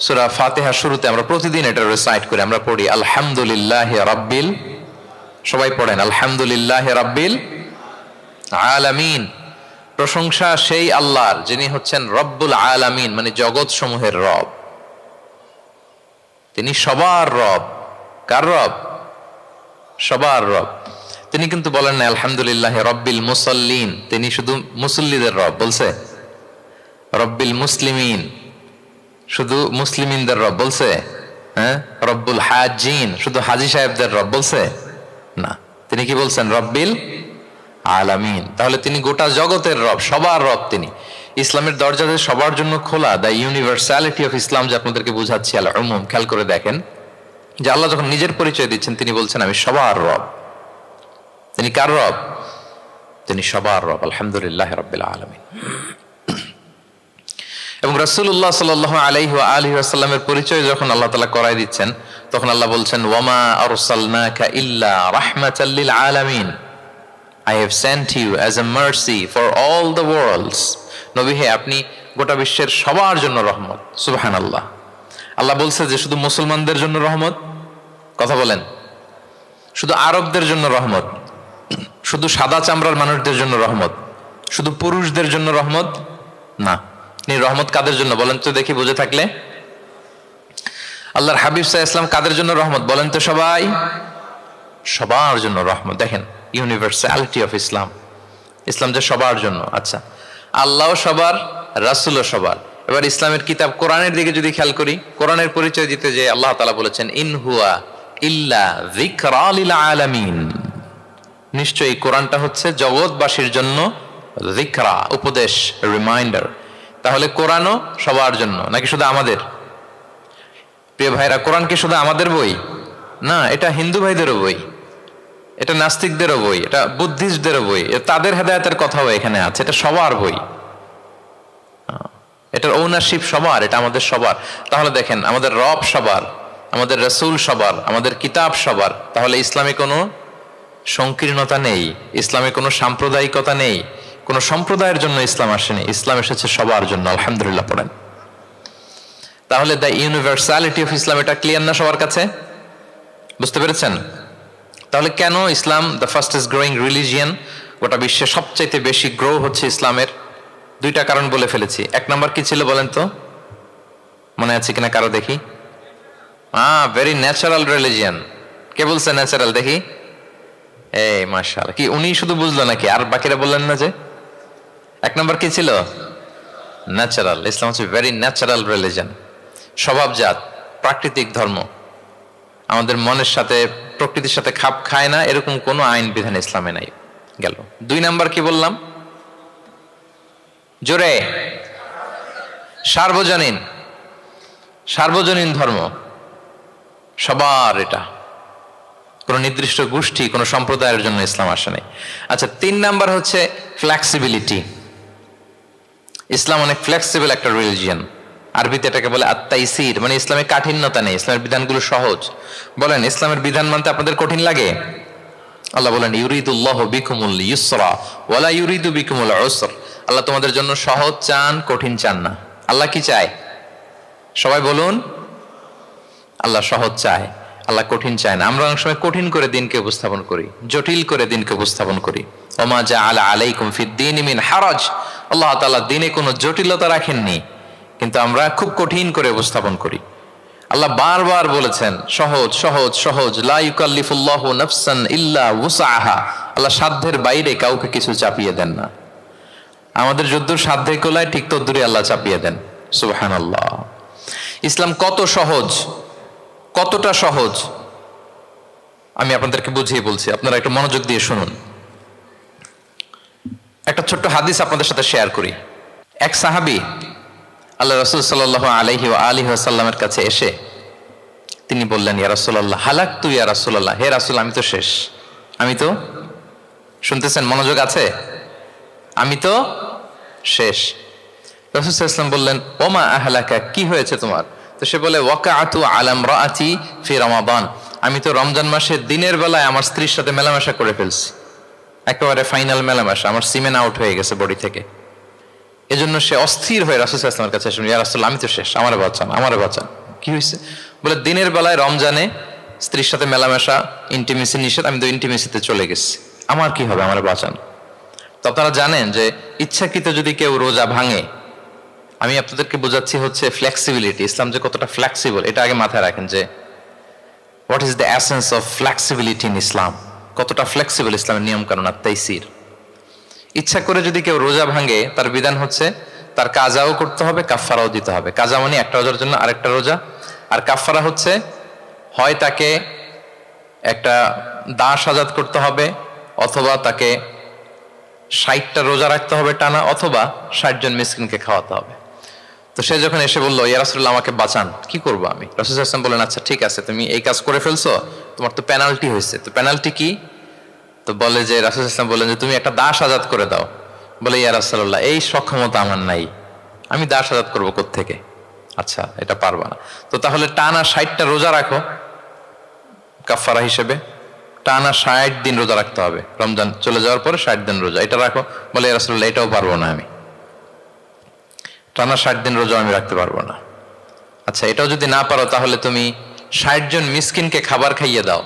সূরা ফাতিহার শুরুতে, আমরা প্রতিদিন এটা রিসাইট করি, আমরা পড়ি আলহামদুলিল্লাহি রাব্বিল, সবাই পড়েন আলহামদুলিল্লাহি রাব্বিল আলামিন। প্রশংসা সেই আল্লাহর যিনি হচ্ছেন রব্বুল আলামিন, মানে জগৎ সমূহের রব। তিনি সবার রব। কার রব? সবার রব। তিনি কিন্তু বলেন না আলহামদুলিল্লাহ রব্বিল মুসাল্লিন, তিনি শুধু মুসল্লিদের রব বলছে। রব্বিল মুসলিমিন, শুধু মুসলিমিনদের রব বলছে। হ্যাঁ, রব্বুল হাজিন, শুধু হাজি সাহেবদের রব বলছে না। তিনি কি বলছেন? রব্বিল আলামিন। তাহলে তিনি গোটা জগতের রব, সবার রব তিনি। ইসলামের দরজা যে সবার জন্য খোলা, দ্য ইউনিভার্সালিটি অফ ইসলাম, যে আপনাদেরকে বুঝাচ্ছি আল উমুম, খেয়াল করে দেখেন যে আল্লাহ যখন নিজের পরিচয় দিচ্ছেন তিনি বলছেন আমি সবার রব। তিনি কার রব? তিনি সবার রব। আলহামদুলিল্লাহ রাব্বিল আলামিন। এবং রাসূলুল্লাহ সাল্লাল্লাহু আলাইহি ওয়া আলিহি ওয়াসাল্লামের পরিচয় যখন আল্লাহ তাআলা করায় দিচ্ছেন, তখন আল্লাহ বলছেন ওয়ামা আরসালনাকা ইল্লা রাহমাতাল লিল আলামিন, I have sent you as a mercy for all the worlds. নবী হে, আপনি গোটা বিশ্বের সবার জন্য রহমত। সুবহানাল্লাহ। আল্লাহ বলছে যে শুধু মুসলমানদের জন্য রহমত? কথা বলেন। শুধু আরবদের জন্য রহমত? শুধু সাদা চামড়ার মানুষদের জন্য রহমত? শুধু পুরুষদের জন্য রহমত? না। তিনি রহমত কাদের জন্য বলেন তো দেখি, বুঝে থাকলে। আল্লাহর হাবিব সাল্লাল্লাহু আলাইহি ওয়াসাল্লাম কাদের জন্য রহমত বলেন তো সবাই? সবার জন্য রহমত। দেখেন ইউনিভার্সালিটি অফ ইসলাম, ইসলাম যে সবার জন্য। আচ্ছা, আল্লাহ সবার, রাসূলও সবার। এবার ইসলামের কিতাব কোরআনের দিকে যদি খেয়াল করি, কোরআনের পরিচয় দিতে যে আল্লাহ তাআলা বলেছেন ইন হুয়া ইল্লা যিকরা লিল আলামিন, নিশ্চয়ই কোরআনটা হচ্ছে জগৎবাসীর জন্য যিকরা, উপদেশ, রিমাইন্ডার। তাহলে কোরআনও সবার জন্য নাকি শুধু আমাদের? প্রিয় ভাইরা, কোরআন কি শুধু আমাদের বই? না, এটা হিন্দু ভাইদেরও বই। এটা নাস্তিকদেরও বই, এটা বুদ্ধিস্টদেরও বই, তাদের হেদায়েতের কথাও এখানে আছে, এটা সবার বই, এটার ওনারশিপ সবার, এটা আমাদের সবার। তাহলে দেখেন, আমাদের রব সবার, আমাদের রসুল সবার, আমাদের কিতাব সবার। তাহলে ইসলামে কোনো সংকীর্ণতা নেই, ইসলামে কোনো সাম্প্রদায়িকতা নেই, কোনো সম্প্রদায়ের জন্য ইসলাম আসেনি, ইসলাম এসেছে সবার জন্য। আলহামদুলিল্লাহ পড়েন। তাহলে দ্য ইউনিভার্সালিটি অফ ইসলাম, এটা ক্লিয়ার না সবার কাছে? বুঝতে পেরেছেন? তাহলে কেন ইসলাম দ্য ফাস্টেস্ট গ্রোয়িং রিলিজিয়ান, গোটা বিশ্বে সবচাইতে বেশি গ্রো হচ্ছে ইসলামের? দুইটা কারণ বলে ফেলেছি। এক নম্বর কি ছিল বলেন তো, মনে আছে কিনা কারো? দেখি, ভেরি ন্যাচারাল রিলিজিয়ান। কে বলছে ন্যাচারাল? দেখি, এই মাশাআল্লাহ। কি উনি শুধু বুঝলো নাকি, আর বাকিরা বললেন না? যে এক নম্বর কি ছিল? ন্যাচারাল। ইসলাম হচ্ছে ভেরি ন্যাচারাল রিলিজিয়ান, স্বভাবজাত, প্রাকৃতিক ধর্ম। আমাদের মনের সাথে, প্রকৃতির সাথে খাপ খায় না এরকম কোনো আইন বিধান ইসলামে নাই। গেল। দুই নাম্বার কি বললাম? জোরে, সার্বজনীন, সার্বজনীন ধর্ম, সবার। এটা কোনো নির্দিষ্ট গোষ্ঠী, কোনো সম্প্রদায়ের জন্য ইসলাম আসে নাই। আচ্ছা, তিন নাম্বার হচ্ছে ফ্লেক্সিবিলিটি। ইসলাম অনেক ফ্লেক্সিবল একটা রিলিজিয়ান। আরবিতে এটাকে বলে আত-তাইসির, মানে ইসলামে কাঠিন্যতা নেই, ইসলামের বিধানগুলো সহজ। বলেন, ইসলামের বিধান মানতে আপনাদের কঠিন লাগে? আল্লাহ বলেন, ইউরিদুল্লাহু বিকুমুল ইউসরা ওয়ালা ইউরিদু বিকুমুল উসর। আল্লাহ তোমাদের জন্য সহজ চান, কঠিন চান না। আল্লাহ কি চায়? সবাই বলুন। আল্লাহ সহজ চায়, আল্লাহ কঠিন চায় না। আমরা অনেক সময় কঠিন করে দিনকে উপস্থাপন করি, জটিল করে দিনকে উপস্থাপন করি। ওমা জাআলা আলাইকুম ফিদ-দীনি মিন হারাজ। আল্লাহ তাআলা দিনে কোনো জটিলতা রাখেননি, কিন্তু আমরা খুব কঠিন করে উপস্থাপন করি। আল্লাহ বারবার বলেছেন সহজ সহজ সহজ, লা ইউকাল্লিফুল্লাহু নাফসান ইল্লা উসআহা। আল্লাহ সাধ্যের বাইরে কাউকে কিছু চাপিয়ে দেন না। আমাদের যদ্দূর সাধ্যে কোলায় ঠিক তদ্দূরই আল্লাহ চাপিয়ে দেন। সুবহানাল্লাহ। ইসলাম কত সহজ, কতটা সহজ আমি আপনাদেরকে বুঝিয়ে বলছি, আপনারা একটু মনোযোগ দিয়ে শুনুন। একটা ছোট্ট হাদিস আপনাদের সাথে শেয়ার করি। এক সাহাবী আল্লাহ রাসূল সাল্লাল্লাহু আলাইহি ওয়া আলিহি ওয়াসাল্লামের কাছে এসে তিনি বললেন, ইয়া রাসূলুল্লাহ হালাকতু ইয়া রাসূলুল্লাহ, হে রাসূল আমি তো শেষ। আমি তো, শুনতেছেন, মনোযোগ আছে? আমি তো শেষ। রাসূল সাল্লাল্লাহু আলাইহি ওয়াসাল্লাম বললেন, ওমা আহলাকা, কি হয়েছে তোমার? তো সে বলে, ওয়াকাআতু আলা ইমরাআতি ফি রমাদান, আমি তো রমজান মাসে দিনের বেলায় আমার স্ত্রীর সাথে মেলামেশা করে ফেলছি, একেবারে ফাইনাল মেলামেশা, আমার সিমেন আউট হয়ে গেছে বডি থেকে। এজন্য সে অস্থির হয়ে রাসূল সাল্লাল্লাহু আলাইহি ওয়াসাল্লামের কাছে এসে, ইয়া রাসূলুল্লাহ আমি তো শেষ, আমারে বাঁচান, আমারে বাঁচান। কি হয়েছে? বলে, দিনের বেলায় রমজানে স্ত্রীর সাথে মেলামেশা, ইন্টিমেসি নিষেধ, আমি তো ইন্টিমেসিতে চলে গেছি, আমার কি হবে, আমারে বাঁচান। তো আপনারা জানেন যে ইচ্ছাকৃত যদি কেউ রোজা ভাঙে, আমি আপনাদেরকে বোঝাচ্ছি হচ্ছে ফ্লেক্সিবিলিটি, ইসলাম যে কতটা ফ্লেক্সিবল এটা আগে মাথায় রাখেন, যে what is the essence of flexibility in Islam. কতটা ফ্লেক্সিবল ইসলামের নিয়ম কানুন আর তাইসির। ইচ্ছা করে যদি কেউ রোজা ভাঙে, তার বিধান হচ্ছে তার কাজাও করতে হবে, কাফফারাও দিতে হবে। কাজা মানে একটা রোজার জন্য আরেকটা রোজা, আর কাফফারা হচ্ছে হয় তাকে একটা দাস আজাদ করতে হবে, অথবা তাকে 60টা রোজা রাখতে হবে টানা, অথবা 60 জন মিসকিনকে খাওয়াতে হবে। তো সে যখন এসে বললো, ইয়া রাসূলুল্লাহ আমাকে বাঁচান, কি করবো আমি? রাসূল সাল্লাল্লাহু আলাইহি ওয়াসাল্লাম বললেন, আচ্ছা ঠিক আছে, তুমি এই কাজ করে ফেলছো, তোমার তো পেনাল্টি হয়েছে। তো পেনাল্টি কি? তো বলে যে, রাসূল সাল্লাল্লাহু আলাইহি ওয়াসাল্লাম বললেন যে তুমি একটা দাস আজাদ করে দাও। বলে, ইয়া রাসূলুল্লাহ এই সক্ষমতা আমার নাই, আমি দাস আজাদ করবো কোত্থেকে? আচ্ছা এটা পারবা না, তো তাহলে টানা 60টা রোজা রাখো কাফারা হিসেবে, টানা 60 দিন রোজা রাখতে হবে, রমজান চলে যাওয়ার পরে 60 দিন রোজা, এটা রাখো। বলে, ইয়া রাসূলুল্লাহ এটাও পারবো না, আমি টানা 60 দিন রোজা আমি রাখতে পারবো না। আচ্ছা এটাও যদি না পারো, তাহলে তুমি 60 জন মিসকিনকে খাবার খাইয়ে দাও।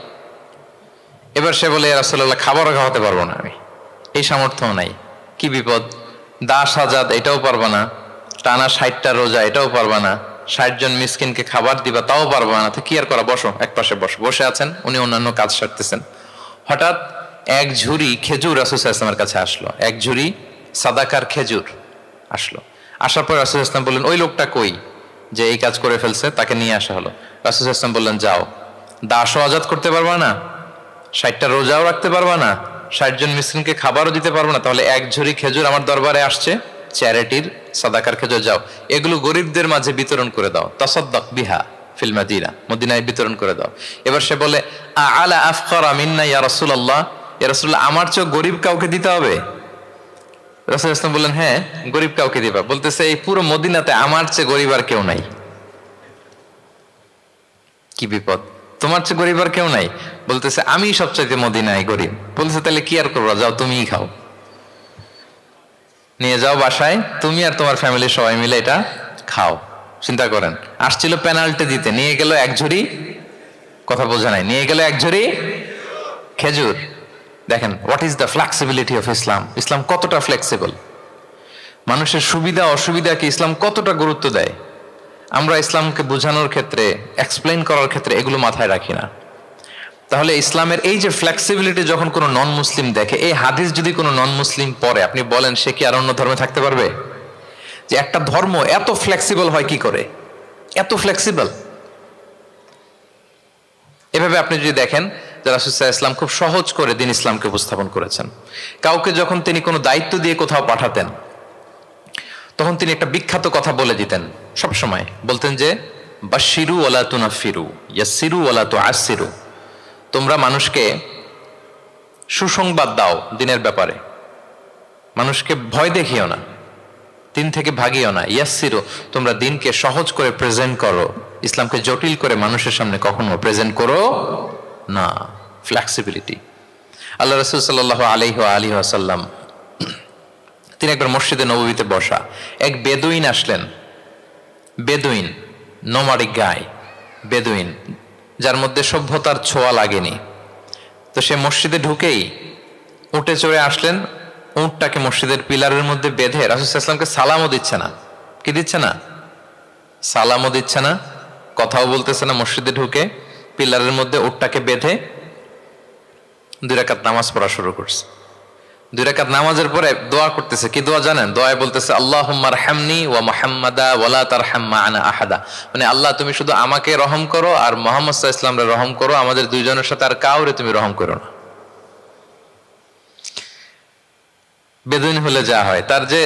এবার সে বলে, ইয়া রাসূলুল্লাহ খাবারও খাওয়াতে পারবো না আমি, এই সামর্থ্য নাই। কি বিপদ! দাস আজাদ এটাও পারবা না, টানা 60টা রোজা এটাও পারবা না, 60 জন মিসকিনকে খাবার দিবা তাও পারবা না। তো কি আর করা, বসো, এক পাশে বসো। বসে আছেন, উনি অন্যান্য কাজ সারতেছেন। হঠাৎ এক ঝুড়ি খেজুর রাসূল সাল্লাল্লাহু আলাইহি ওয়াসাল্লামের কাছে আসলো, এক ঝুড়ি সাদাকার খেজুর আসলো। আসার পর রাসূল সাল্লাল্লাহু আলাইহি ওয়াসাল্লাম বললেন, ওই লোকটা কই যে এই কাজ করে ফেলছে? তাকে নিয়ে আসা হলো। রাসূল সাল্লাল্লাহু আলাইহি ওয়াসাল্লাম বললেন, যাও, দাসও আজাদ করতে পারবা না, 60টা রোজাও রাখতে পারবা না, 60 জন মিসকিনকে খাবারও দিতে পারবো না, তাহলে এক ঝুড়ি খেজুর আমার দরবারে আসছে, চ্যারিটির সাদাকার খেজুর, যাও এগুলো গরিবদের মাঝে বিতরণ করে দাও, তাসাদ্দাক বিহা, ফিল মাদিনা, মদিনায় বিতরণ করে দাও। এবার সে বলে আলা আফকারা মিন্না ইয়া রাসূলুল্লাহ, ইয়া রাসূলুল্লাহ আমার চেয়ে গরিব কাউকে দিতে হবে? রাসূলুল্লাহ সাল্লাল্লাহু আলাইহি ওয়াসাল্লাম বললেন হ্যাঁ, গরিব কাউকে দিবা। বলতেছে এই পুরো মদিনাতে আমার চেয়ে গরিব আর কেউ নাই। কি বিপদ, তোমার চেয়ে গরিব আর কেউ নাই? বলতেছে আমি সবচাইতে মদিনায় গরিব। বলতেছে তাহলে কি আর করবা, যাও তুমিই খাও, নিয়ে যাও বাসায়, তুমি আর তোমার ফ্যামিলির সবাই মিলে এটা খাও। চিন্তা করেন, আসছিল পেনাল্টি দিতে, নিয়ে গেল এক ঝুড়ি, কথা বোঝা নাই, নিয়ে গেল এক ঝুড়ি খেজুর। দেখেন what is the flexibility of Islam. Islam কতটা ফ্লেক্সিবল, মানুষের সুবিধা অসুবিধাকে ইসলাম কতটা গুরুত্ব দেয়। আমরা ইসলামকে বোঝানোর ক্ষেত্রে, এক্সপ্লেইন করার ক্ষেত্রে এগুলো মাথায় রাখি না। তাহলে ইসলামের এই যে ফ্লেক্সিবিলিটি যখন কোনো নন মুসলিম দেখে, এই হাদিস যদি কোনো নন মুসলিম পড়ে, আপনি বলেন সে কি আর অন্য ধর্মে থাকতে পারবে? যে একটা ধর্ম এত ফ্লেক্সিবল হয় কি করে, এত ফ্লেক্সিবল। এভাবে আপনি যদি দেখেন যে রাসূল সাল্লাল্লাহু আলাইহি ওয়াসাল্লাম খুব সহজ করে দ্বীন ইসলামকে উপস্থাপন করেছেন। কাউকে যখন তিনি কোনো দায়িত্ব দিয়ে কোথাও পাঠাতেন, তখন তিনি একটা বিখ্যাত কথা বলে দিতেন। সব সময় বলতেন যে বাশশিরু ওয়ালা তুনাফিরু, ইয়াসসিরু ওয়ালা তুআসসিরু। তোমরা মানুষকে সুসংবাদ দাও দিনের ব্যাপারে, মানুষকে ভয় দেখিও না, দিন থেকে ভাগিও না। ইয়াসসিরু, তোমরা দিনকে সহজ করে প্রেজেন্ট করো, ইসলামকে জটিল করে মানুষের সামনে কখনো প্রেজেন্ট করো না। ফ্লেক্সিবিলিটি। আল্লাহ রাসূল সাল্লাল্লাহু আলাইহি ওয়াসাল্লাম তিনি একবার মসজিদে নববীতে বসা, এক বেদুইন আসলেন। বেদুইন, নোমাডিক গায়, বেদুইন যার মধ্যে সভ্যতার ছোঁয়া লাগেনি। তো সে মসজিদে ঢুকেই উঠে চড়ে আসলেন, উটটাকে মসজিদের পিলারের মধ্যে বেঁধে রাসূল সাল্লাল্লাহু আলাইহি ওয়াসাল্লামকে সালামও দিচ্ছে না। কি দিচ্ছে না? সালামও দিচ্ছে না, কথাও বলতেছে না। মসজিদে ঢুকে পিলারের মধ্যে উটটাকে বেঁধে 2 রাকাত নামাজ পড়া শুরু করছে। 2 রাকাত নামাজের পরে দোয়া করতেছে। কি দোয়া জানেন? দোয়ায় বলতেছে আল্লাহুম্মা আরহামনি ওয়া মুহাম্মাদা ওয়ালা তারহাম মা'ানা আহাদা। মানে আল্লাহ তুমি শুধু আমাকে রহম করো আর মুহাম্মদ সাল্লাল্লাহু আলাইহি ওয়াসাল্লামকে রহম করো, আমাদের দুইজনের সাথে আর কাউরে তুমি রহম করো না। বেদুইন হলে যা হয়, তার যে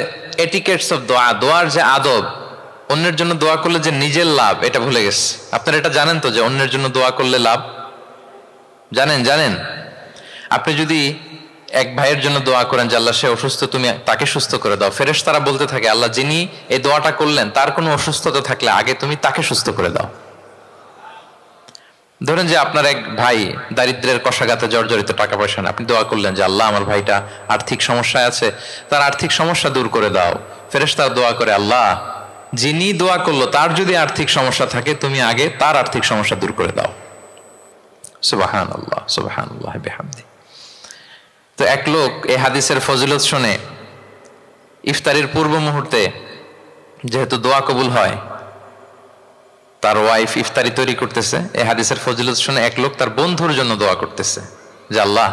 এটিকেটস অফ দোয়া, দোয়ার যে আদব, অন্যের জন্য দোয়া করলে যে নিজের লাভ এটা ভুলে গেছে। আপনারা এটা জানেন তো যে অন্যের জন্য দোয়া করলে লাভ? জানেন? আপনি যদি এক ভাইয়ের জন্য দোয়া করেন যে আল্লাহ সে অসুস্থ, তুমি তাকে সুস্থ করে দাও, ফেরেশতারা বলতে থাকে আল্লাহ যিনি এই দোয়াটা করলেন তার কোনো অসুস্থতা থাকলে আগে তুমি তাকে সুস্থ করে দাও। ধরেন যে আপনার এক ভাই দারিদ্রের কষাঘাতে জর্জরিত, টাকা পয়সা না, আপনি দোয়া করলেন যে আল্লাহ আমার ভাইটা আর্থিক সমস্যায় আছে, তার আর্থিক সমস্যা দূর করে দাও। ফেরেশতারা দোয়া করে আল্লাহ যিনি দোয়া করলো তার যদি আর্থিক সমস্যা থাকে তুমি আগে তার আর্থিক সমস্যা দূর করে দাও। সুবহানাল্লাহ, সুবহানাল্লাহ বিহামদি। তো এক লোক এই হাদিসের ফজিলত শুনে ইফতারির পূর্ব মুহূর্তে, যেহেতু দোয়া কবুল হয়, তার ওয়াইফ ইফতারি তৈরি করতেছে, এই হাদিসের ফজিলত শুনে এক লোক তার বন্ধুর জন্য দোয়া করতেছে যে আল্লাহ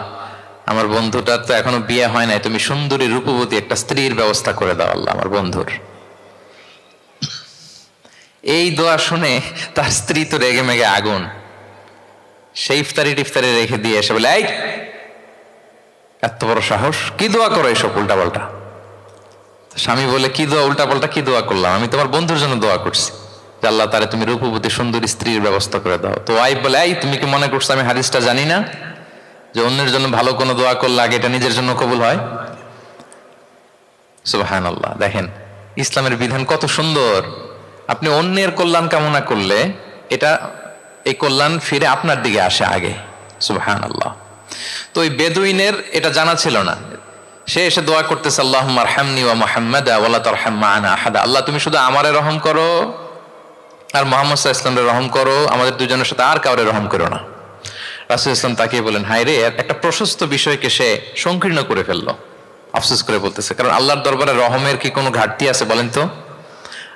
আমার বন্ধুটার তো এখনো বিয়ে হয় নাই, তুমি সুন্দরী রূপবতী একটা স্ত্রীর ব্যবস্থা করে দাও আল্লাহ আমার বন্ধুর। এই দোয়া শুনে তার স্ত্রী তো রেগে মেগে আগুন, সেই ইফতারি রেখে দিয়ে এসে বলে এই এত বড় সাহস, কি দোয়া করো এসব উল্টা পাল্টা। স্বামী বলে কি দোয়া উল্টা পাল্টা, কি দোয়া করলাম? আমি তোমার বন্ধুর জন্য দোয়া করছি যে আল্লাহ তারে তুমি রূপবতী সুন্দরী স্ত্রীর ব্যবস্থা করে দাও। তো ওয়াইফ বলে এই তুমি কি মনে করছো আমি হাদিসটা জানি না যে অন্যের জন্য ভালো কোনো দোয়া করলে আগে এটা নিজের জন্য কবুল হয়? সুবহানাল্লাহ। দেখেন ইসলামের বিধান কত সুন্দর। আপনি অন্যের কল্যাণ কামনা করলে এটা, এই কল্যাণ ফিরে আপনার দিকে আসে আগে। সুবহানাল্লাহ। তো ওই বেদুইনের এটা জানা ছিল না, সে এসে দোয়া করতেছে আল্লাহুম্মা আরহামনি ওয়া মুহাম্মাদা ওয়ালা তারহাম মা'ানা আহাদা। আল্লাহ তুমি শুধু আমারে রহম করো আর মুহাম্মদ সাল্লাল্লাহু আলাইহি ওয়াসাল্লামের রহম করো, আমাদের দুজনের সাথে আর কাউরে রহম করো না। রাসূল ইসলাম তাকিয়ে বলেন হায় রে, একটা প্রশস্ত বিষয়কে সে সংকীর্ণ করে ফেললো। আফসোস করে বলতেছে, কারণ আল্লাহর দরবারে রহমের কি কোনো ঘাটতি আছে বলেন তো?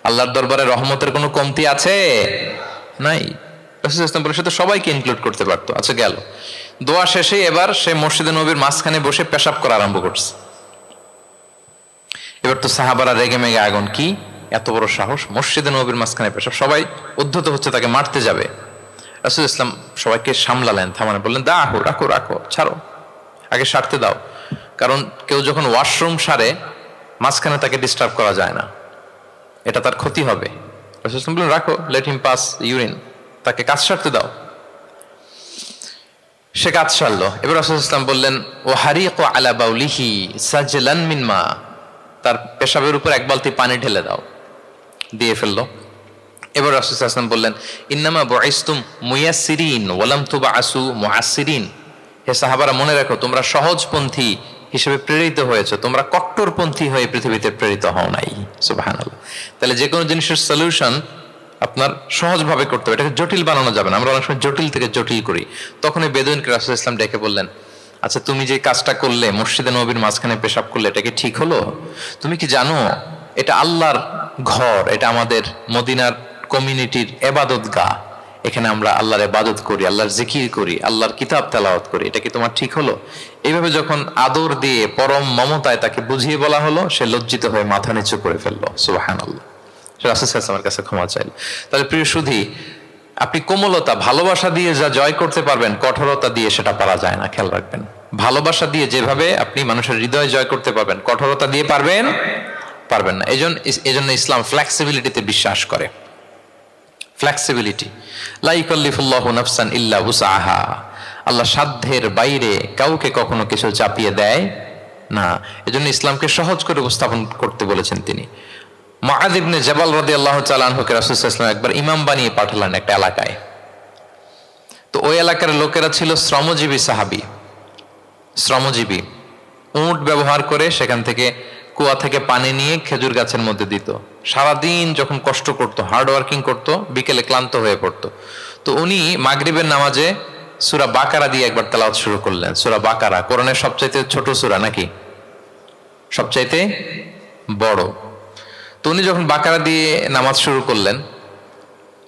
আল্লাহর দরবারে রহমতের কোনো কমতি আছে? নাই। রাসূল ইসলাম বলে সে তো সবাইকে ইনক্লুড করতে পারতো। আচ্ছা গেল, দোয়া শেষে এবার সে মসজিদে নবীর মাঝখানে বসে পেশাব করা আরম্ভ করছে। এবার তো সাহাবারা রেগে মেগে আগুন, কি এত বড় সাহস, মসজিদে নবীর মাঝখানে পেশাব, সবাই উদ্ধত হচ্ছে তাকে মারতে যাবে। রাসূল ইসলাম সবাইকে সামলালেন, থামালেন, বললেন দাও, রাখো রাখো, ছাড়ো, আগে সারতে দাও। কারণ কেউ যখন ওয়াশরুম সারে মাঝখানে তাকে ডিস্টার্ব করা যায় না, এটা তার ক্ষতি হবে। রাসূল ইসলাম বললেন রাখো, লেট হিম পাস ইউরিন, তাকে কাজ সারতে দাও। সে কাজ সারলো। এবার রাসূল ইসলাম বললেন, ও হারিকু আলা বাউলিহি সাজলান মিন মা, তার পেশাবের উপর এক বালতি পানি ঢেলে দাও। দিয়ে ফেললো। এবার রাসূল সাল্লাল্লাহু আলাইহি ওয়াসাল্লাম বললেন, ইন্নামা বুইসতুম মুয়াসসিরিন ওয়া লাম তুবআসু মুআসসিরিন। হে সাহাবারা, মনে রাখো তোমরা সহজপন্থী হিসেবে প্রেরিত হয়েছে, তোমরা কট্টরপন্থী হয়ে পৃথিবীতে প্রেরিত হও নাই। সুবহানাল্লাহ। তাহলে যে কোনো জিনিসের সলিউশন আপনার সহজভাবে করতে হবে, এটাকে জটিল বানানো যাবে না। আমরা অনেক সময় জটিল থেকে জটিল করি। তখন এই বেদুইনকে রাসূল ইসলাম ডেকে বললেন, আচ্ছা তুমি যে কাজটা করলে, মসজিদে নববীর মাঝখানে পেশাব করলে, এটা কি ঠিক হলো? তুমি কি জানো এটা আল্লাহর ঘর, এটা আমাদের মদিনার কমিউনিটির ইবাদতগাহ, এখানে আমরা আল্লাহর ইবাদত করি, আল্লাহর জিকির করি, আল্লাহর কিতাব তেলাওয়াত করি, এটা কি তোমার ঠিক হলো? এইভাবে যখন আদর দিয়ে পরম মমতায় তাকে বুঝিয়ে বলা হলো, সে লজ্জিত হয়ে মাথা নিচু করে ফেললো। সুবহানাল্লাহ। রাসূল সাল্লাল্লাহু আলাইহি ওয়াসাল্লামের কাছে ক্ষমা চাইল। তাহলে প্রিয় সুধী, আপনি কোমলতা ভালোবাসা দিয়ে যা জয় করতে পারবেন, কঠোরতা দিয়ে সেটা পারা যায় না। খেয়াল রাখবেন, ভালোবাসা দিয়ে যেভাবে আপনি মানুষের হৃদয় জয় করতে পারবেন, কঠোরতা দিয়ে পারবেন না। এজন্য ইসলাম ফ্লেক্সিবিলিটিতে বিশ্বাস করে। ফ্লেক্সিবিলিটি, লা ইউকাল্লিফুল্লাহু নাফসান ইল্লা উসআহা। আল্লাহ সাধ্যের বাইরে কাউকে কখনো কিছু চাপিয়ে দেয় না। এজন্য ইসলামকে সহজ করে উপস্থাপন করতে বলেছেন তিনি। মুআয ইবনে জাবাল রাদিয়াল্লাহু তাআলা আনহুকে রাসূল সাল্লাল্লাহু আলাইহি ওয়াসাল্লাম একবার ইমাম বানিয়ে পাঠালেন একটা এলাকায়। তো ওই এলাকার লোকেরা ছিল শ্রমজীবী সাহাবী, শ্রমজীবী। উট ব্যবহার করে সেখান থেকে কুয়া থেকে পানি নিয়ে খেজুর গাছের মধ্যে দিত। সারাদিন যখন কষ্ট করতো, হার্ড ওয়ার্কিং করতো, বিকেলে ক্লান্ত হয়ে পড়তো। তো উনি মাগরিবের নামাজে সূরা বাকারা দিয়ে একবার তেলাওয়াত শুরু করলেন। সূরা বাকারা কোরআনের সবচাইতে ছোট সূরা নাকি সবচাইতে বড়? তো উনি যখন বাকারা দিয়ে নামাজ শুরু করলেন,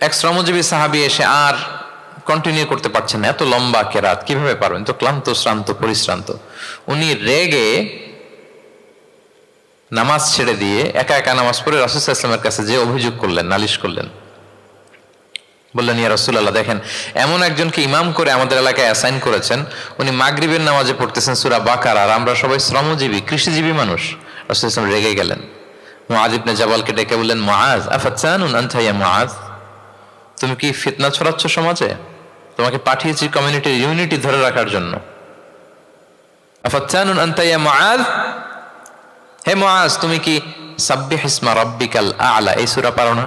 এক শ্রমজীবী সাহাবী এসে আর কন্টিনিউ করতে পারছেন না, এত লম্বা কেরাত কিভাবে পারবেন, তো ক্লান্ত শ্রান্ত পরিশ্রান্ত। উনি রেগে নামাজ ছেড়ে দিয়ে একা একা নামাজ পড়ে রাসূল সাল্লাল্লাহু আলাইহি ওয়াসাল্লামের কাছে যে অভিযোগ করলেন, নালিশ করলেন। বললেন, ইয়া রাসূলুল্লাহ, দেখেন এমন একজনকে ইমাম করে আমাদের এলাকায় অ্যাসাইন করেছেন, উনি মাগরিবের নামাজে পড়তেছেন সূরা বাকারা, আর আমরা সবাই শ্রমজীবী কৃষিজীবী মানুষ। রাসূল সাল্লাল্লাহু আলাইহি ওয়াসাল্লাম রেগে গেলেন। মুআয ইবনে জাবালকে ডেকে বললেন, মুআয আফাতানুন আনতা ইয়া মুআয, তুমি কি ফিতনা ছড়াচ্ছ সমাজে? তোমাকে পাঠিয়েছি কমিউনিটির ইউনিটি ধরে রাখার জন্য। আফাতানুন আনতা ইয়া মুআয, হে মুআয, তুমি কি সাব্বিহ ইসমা রাব্বিকাল আ'লা এই সূরা পারো না?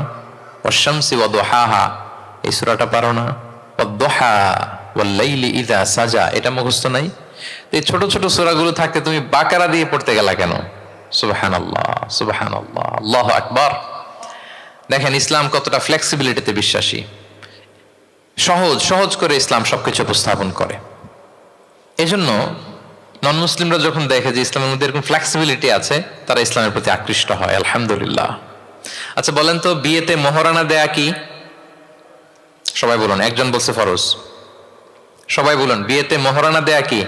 ওয়াশ শামসি ওয়া দুহাহা এই সূরাটা পারো না? ওয়াদ দুহা ওয়াল লাইলি ইযা সাজা এটা মুখস্থ নাই? এই ছোট ছোট সূরাগুলো থাকতে তুমি বাকারা দিয়ে পড়তে গেলা কেন? সুবহানাল্লাহ, সুবহানাল্লাহ, আল্লাহু আকবার। দেখেন ইসলাম কতটা ফ্লেক্সিবিলিটিতে বিশ্বাসী। সহজ করে ইসলাম সবকিছু উপস্থাপন করে। এজন্য নন মুসলিমরা যখন দেখে যে ইসলামের মধ্যে এরকম ফ্লেক্সিবিলিটি আছে, তারা ইসলামের প্রতি আকৃষ্ট হয়। আলহামদুলিল্লাহ। আচ্ছা বলেন তো, বিয়েতে মোহরানা দেয়া কি? সবাই বলুন। একজন বলছে ফরজ। সবাই বলুন, বিয়েতে মোহরানা দেয়া কি?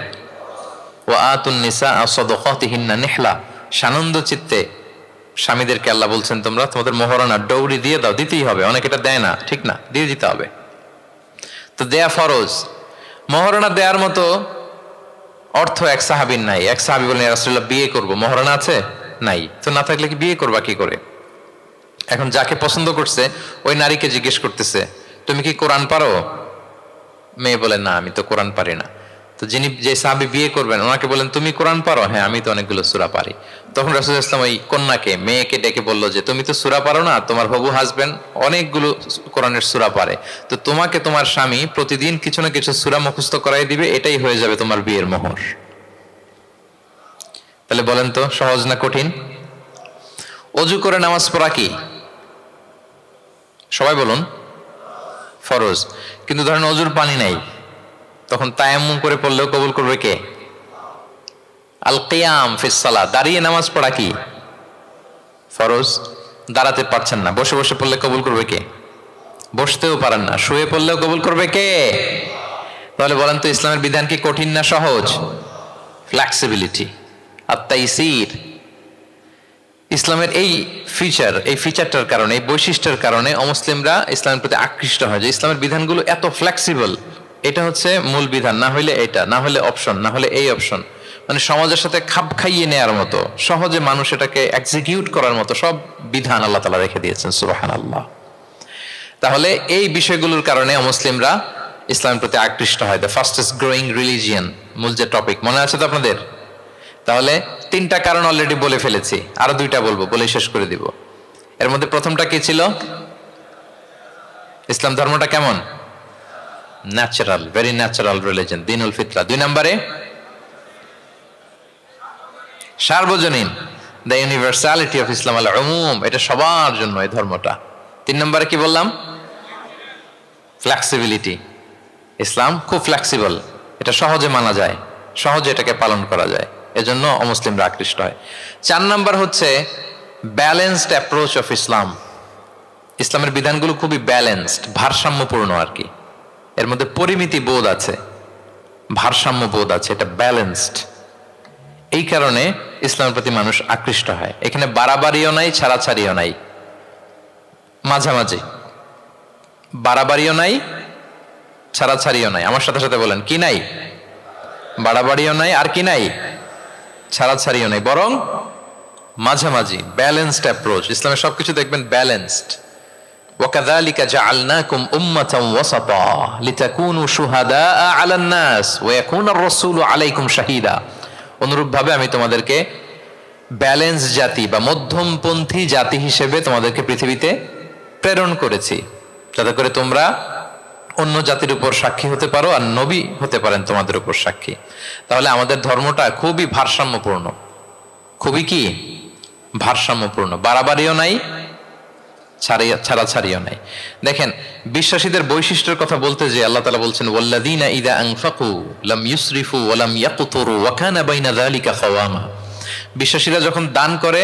ওয়া আতুন নিসা সাদাকাতিহিন্না নিহলা, সানন্দ চিত্তে স্বামীদেরকে আল্লাহ বলছেন তোমরা তোমাদের মোহরানা ডৌরি দিয়ে দাও, দিতেই হবে। অনেক এটা দেয় না, ঠিক না, দিয়ে দিতে হবে। তো দেয়া ফরজ। মোহরানা দেওয়ার মতো অর্থ এক সাহাবীর নাই। এক সাহাবী বলেন, ইয়া রাসূলুল্লাহ বিয়ে করব, মোহরানা আছে? নাই। তো না থাকলে কি বিয়ে করবা কি করে? এখন যাকে পছন্দ করছে ওই নারীকে জিজ্ঞেস করতেছে, তুমি কি কোরআন পারো? মেয়ে বলে, না আমি তো কোরআন পারি না। তো যে সাহাবী বিয়ে করবেন ওনাকে বলেন, তুমি কোরআন পারো? হ্যাঁ আমি তো অনেকগুলো সূরা পারি। তখন রাসূল সাল্লাল্লাহু আলাইহি ওয়াসাল্লাম ওই কন্যাকে, মেয়েকে ডেকে বলল যে তুমি তো সূরা পারো না, তোমার হবু হাজবেন্ড অনেকগুলো কোরআনের সূরা পারে, তো তোমাকে তোমার স্বামী প্রতিদিন কিছু না কিছু সূরা মুখস্থ করাই দিবে, এটাই হয়ে যাবে তোমার বিয়ের মোহর। তাহলে বলেন তো সহজ না কঠিন? ওযু করে নামাজ পড়া কি? সবাই বলুন ফরজ। কিন্তু ধরেন ওযুর পানি নাই, তখন তায়াম্মুম করে পড়লেও কবুল করবে কে? আল কিয়াম ফিস সালাত, দাঁড়িয়ে নামাজ পড়া কি? ফরজ। দাঁড়াতে পারছেন না, বসে বসে পড়লে কবুল করবে কে? বসতেও পারেন না, শুয়ে পড়লেও কবুল করবে কে? তাহলে বলেন তো ইসলামের বিধান কি কঠিন না সহজ? ফ্লেক্সিবিলিটি আর তাইসির। ইসলামের এই ফিচারটার কারণে, এই বৈশিষ্ট্যের কারণে অমুসলিমরা ইসলামের প্রতি আকৃষ্ট হয়, যে ইসলামের বিধানগুলো এত ফ্লেক্সিবল। এটা হচ্ছে মূল বিধান, না হইলে এটা, না হলে অপশন, না হলে এই অপশন। মানে সমাজের সাথে খাপ খাইয়ে নেয়ার মতো, সহজে মানুষ এটাকে এক্সিকিউট করার মতো সব বিধান আল্লাহ তাআলা রেখে দিয়েছেন। সুবহানাল্লাহ। তাহলে এই বিষয়গুলোর কারণে অমুসলিমরা ইসলামের প্রতি আকৃষ্ট হয়। দ্য ফাস্টেস্ট গ্রোয়িং রিলিজিয়ান, মূল যে টপিক, মনে আছে তো আপনাদের? তাহলে 3টা কারণ অলরেডি বলে ফেলেছি, আরো 2টা বলবো, বলে শেষ করে দিব। এর মধ্যে প্রথমটা কি ছিল? ইসলাম ধর্মটা কেমন? ন্যাচারাল, ভেরি ন্যাচারাল রিলিজন, দিনুল ফিতরা। 2 নম্বরে সার্বজনীন, দ্য ইউনিভার্সালিটি অফ ইসলাম আল উমুম, এটা সবার জন্য এই ধর্মটা। 3 নম্বরে কি বললাম? ফ্লেক্সিবিলিটি, ইসলাম খুব ফ্লেক্সিবল, এটা সহজে মানা যায়, সহজে এটাকে পালন করা যায়, এজন্য অমুসলিমরা আকৃষ্ট হয়। 4 নম্বর হচ্ছে ব্যালেন্সড অ্যাপ্রোচ অফ ইসলাম। ইসলামের বিধানগুলো খুবই ব্যালেন্সড, ভারসাম্যপূর্ণ আর কি, এর মধ্যে পরিমিতি বোধ আছে, ভারসাম্য বোধ আছে, এটা ব্যালেন্সড। এই কারণে ইসলামের প্রতি মানুষ আকৃষ্ট হয়। এখানে বাড়াবাড়িও নাই, ছাড়াছাড়িও নাই, মাঝামাঝি, বাড়াবাড়িও নাই, ছাড়াছাড়িও নাই। আমার সাথে সাথে বলেন, কি নাই? বাড়াবাড়িও নাই, আর কি নাই? ছাড়াছাড়িও নাই, বরং মাঝামাঝি, ব্যালেন্সড অ্যাপ্রোচ। ইসলামের সবকিছু দেখবেন ব্যালেন্সড। وَكَذَلِكَ جَعَلْنَاكُمْ أُمَّةً وَسَطًا لِتَكُونُوا شُهَدَاءَ عَلَى النَّاسِ وَيَكُونَ الرَّسُولُ عَلَيْكُمْ شَهِيدًا। অনুরূপভাবে আমি তোমাদেরকে ব্যালেন্স জাতি বা মধ্যমপন্থী জাতি হিসেবে তোমাদেরকে পৃথিবীতে প্রেরণ করেছি, যাতে করে তোমরা অন্য জাতির উপর সাক্ষী হতে পারো, আর নবী হতে পারেন তোমাদের উপর সাক্ষী। তাহলে আমাদের ধর্মটা খুবই ভারসাম্যপূর্ণ, খুবই কি ভারসাম্যপূর্ণ, বাড়াবাড়িও নাই, ছাড়াছাড়িও নাই। দেখেন, বিশ্বাসীদের বৈশিষ্ট্যের কথা বলতে যে আল্লাহ তাআলা বলছেন, ওয়াল্লাযীনা ইযা আনফাকু লাম ইউসরিফু ওয়া লাম ইয়াকতুরু ওয়া কানা বাইনা যালিকা কাওয়ামা। বিশ্বাসীরা যখন দান করে,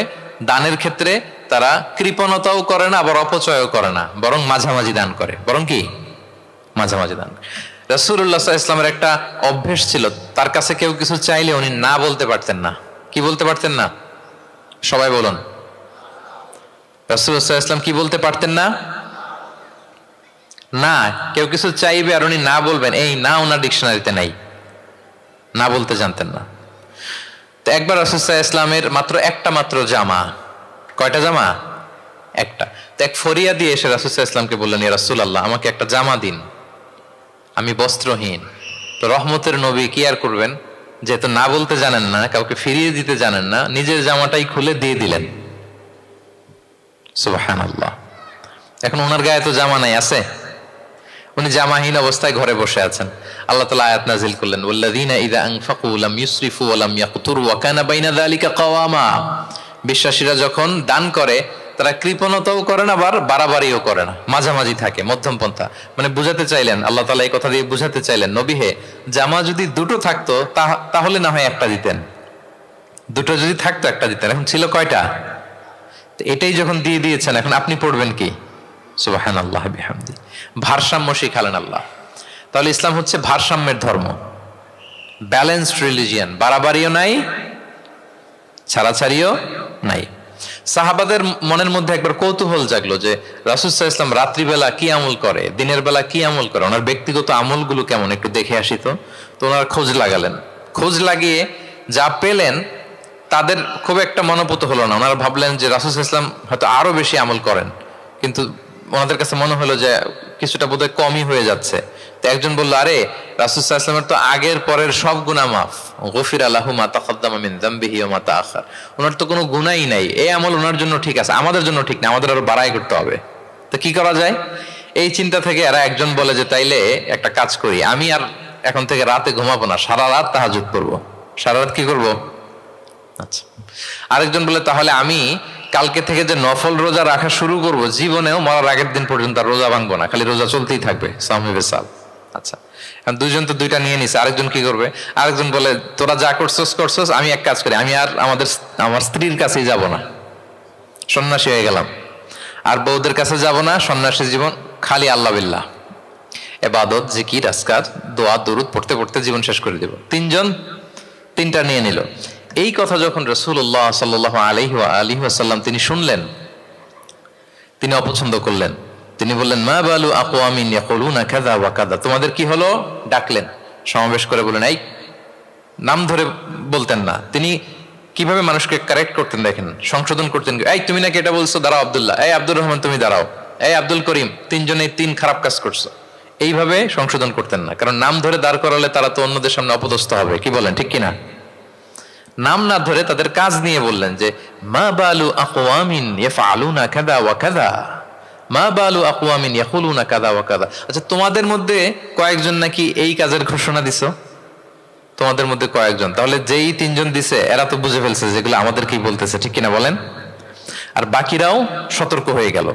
দানের ক্ষেত্রে তারা কৃপণতাও করে না, আবার অপচয়ও করে না, বরং মাঝামাঝি দান করে, বরং কি মাঝামাঝি দান। রাসূলুল্লাহ সাল্লাল্লাহু আলাইহি ওয়াসাল্লামের একটা অভ্যেস ছিল, তার কাছে কেউ কিছু চাইলে উনি না বলতে পারতেন না। কি বলতে পারতেন না? সবাই বলুন, রাসূলুল্লাহ সাল্লাল্লাহু আলাইহি ওয়াসাল্লাম কি বলতে পারতেন না? না, কেউ কিছু চাইবে আর উনি না বলবেন, এই না ওনার ডিকশনারিতে নাই, না বলতে জানতেন না। তো একবার রাসূলুল্লাহ সাল্লাল্লাহু আলাইহি ওয়াসাল্লামের মাত্র একটা মাত্র জামা, কয়টা জামা? একটা। তো এক ফরিয়া দিয়ে এসে রাসূলুল্লাহ সাল্লাল্লাহু আলাইহি ওয়াসাল্লামকে বললেন, ইয়া রাসূলুল্লাহ, আমাকে একটা জামা দিন, আমি বস্ত্রহীন। তো রহমতের নবী কি আর করবেন, যেহেতু না বলতে জানেন না, কাউকে ফিরিয়ে দিতে জানেন না, নিজের জামাটাই খুলে দিয়ে দিলেন। সুবহানাল্লাহ। এখন ওনার গায়ে তো জামা নাই, আছে? উনি জামাহীন অবস্থায় ঘরে বসে আছেন। আল্লাহ তাআলা আয়াত নাযিল করলেন, ওয়াল্লাযীনা ইযা আনফাকু লাম ইউসরিফু ওয়া লাম ইয়াকতুরু ওয়া কানা বাইনা যালিকা কাওয়ামা। বিশ্বাসীরা যখন দান করে, তারা কৃপণতাও করে না, আবার বাড়াবাড়িও করে না, মাঝামাঝি থাকে, মধ্যম পন্থা। মানে বুঝাতে চাইলেন, আল্লাহ তাআলা এই কথা দিয়ে বুঝাতে চাইলেন, নবী হে, জামা যদি দুটো থাকতো তাহলে না হয় একটা দিতেন, দুটো যদি থাকতো একটা দিতেন, এখন ছিল কয়টা? এটাই যখন দিয়ে দিয়েছেন, এখন আপনি পড়বেন কি? সুবহানাল্লাহ বিহামদি। ভারসাম্য শিখালেন আল্লাহ। তাহলে ইসলাম হচ্ছে ভারসাম্যের ধর্ম, ব্যালেন্সড রিলিজিয়ান, বাড়াবাড়িও নাই, ছাড়াছাড়িও নাই। সাহাবাদের মনের মধ্যে একবার কৌতূহল জাগলো যে রাসূল সাল্লাল্লাহু আলাইহি ওয়াসাল্লাম রাত্রিবেলা কি আমল করে, দিনের বেলা কি আমল করে, ওনার ব্যক্তিগত আমলগুলো কেমন, একটু দেখে আসি। তো ওনার খোঁজ লাগালেন, খোঁজ লাগিয়ে যা পেলেন তাদের খুব একটা মনোপুত হলো না। ওনারা ভাবলেন যে রাসূল সাল্লাল্লাহু আলাইহি ওয়াসাল্লাম হয়তো আরো বেশি আমল করেন, কিন্তু ওনাদের কাছে মনে হলো যে কিছুটা বোধহয় কমই হয়ে যাচ্ছে। তো একজন বলল, আরে রাসূল সাল্লাল্লাহু আলাইহি ওয়াসাল্লামের তো আগের পরের সব গুনাহ মাফ, গফিরা লাহু মা তাকাদ্দামা মিন যামবিহি ওয়া মা তাআখার, ওনার তো কোনো গুনাহই নাই, এই আমল ওনার জন্য ঠিক আছে, আমাদের জন্য ঠিক না, আমাদের আরো বাড়াই করতে হবে। তো কি করা যায়? এই চিন্তা থেকে এরা একজন বলে যে তাইলে একটা কাজ করি, আমি আর এখন থেকে রাতে ঘুমাবো না, সারা রাত তাহাজ্জুদ করবো। সারা রাত কি করবো? আচ্ছা। আরেকজন বলে, তাহলে আমি কালকে থেকে যে নফল রোজা রাখা শুরু করব, জীবনেও মরার আগের দিন পর্যন্ত আর রোজা ভাঙবো না, খালি রোজা চলতেই থাকবে, সাওমে বিসাল। আচ্ছা, দুইজন তো দুইটা নিয়ে নিছে, আরেকজন কি করবে? আরেকজন বলে, তোরা যা করছস, আমি এক কাজ করি, আমি আর আমার স্ত্রীর কাছেই যাব না, সন্ন্যাসী হয়ে গেলাম, আর বউদের কাছে যাব না, সন্ন্যাসী জীবন, খালি আল্লাহ বিল্লাহ, ইবাদত, জিকির, আজকার, দোয়া, দুরুদ পড়তে পড়তে জীবন শেষ করে দেব। তিনজন তিনটা নিয়ে নিল। এই কথা যখন রাসূলুল্লাহ সাল্লাল্লাহু আলাইহি ওয়া আলিহি ওয়াসাল্লাম তিনি শুনলেন, তিনি অপছন্দ করলেন। তিনি বললেন, মা বালু আকওয়ামিন ইয়াকুলুনা কাযা ওয়া কাযা। তোমাদের কি হলো? ডাকলেন, সমাবেশ করে বলেন, এই নাম ধরে বলতেন না। তিনি কিভাবে মানুষকে কারেক্ট করতেন দেখেন, সংশোধন করতেন। এই তুমি নাকি এটা বলছো, দাঁড়াও আব্দুল্লাহ, এই আব্দুর রহমান তুমি দাঁড়াও, এই আব্দুল করিম, তিনজনে তিন খারাপ কাজ করছো, এইভাবে সংশোধন করতেন না। কারণ নাম ধরে দাঁড় করালে তারা তো অন্যদের সামনে অপদস্থ হবে, কি বলেন ঠিক কিনা? নাম না ধরে তাদের কাজ নিয়ে বললেন যে মা বালু আকওয়ামিন ইয়াফআলুনা কাযা ওয়া কাযা, মা বালু আকওয়ামিন ইয়াকুলুনা কাযা ওয়া কাযা। আচ্ছা, তোমাদের মধ্যে কয়েকজন নাকি এই কাজের ঘোষণা দিছো, তোমাদের মধ্যে কয়েকজন, তাহলে যেই তিনজন দিছে এরা তো বুঝে ফেলছে যেগুলো আমাদের কি বলতেছে, ঠিক কিনা বলেন? আর বাকিরাও সতর্ক হয়ে গেল।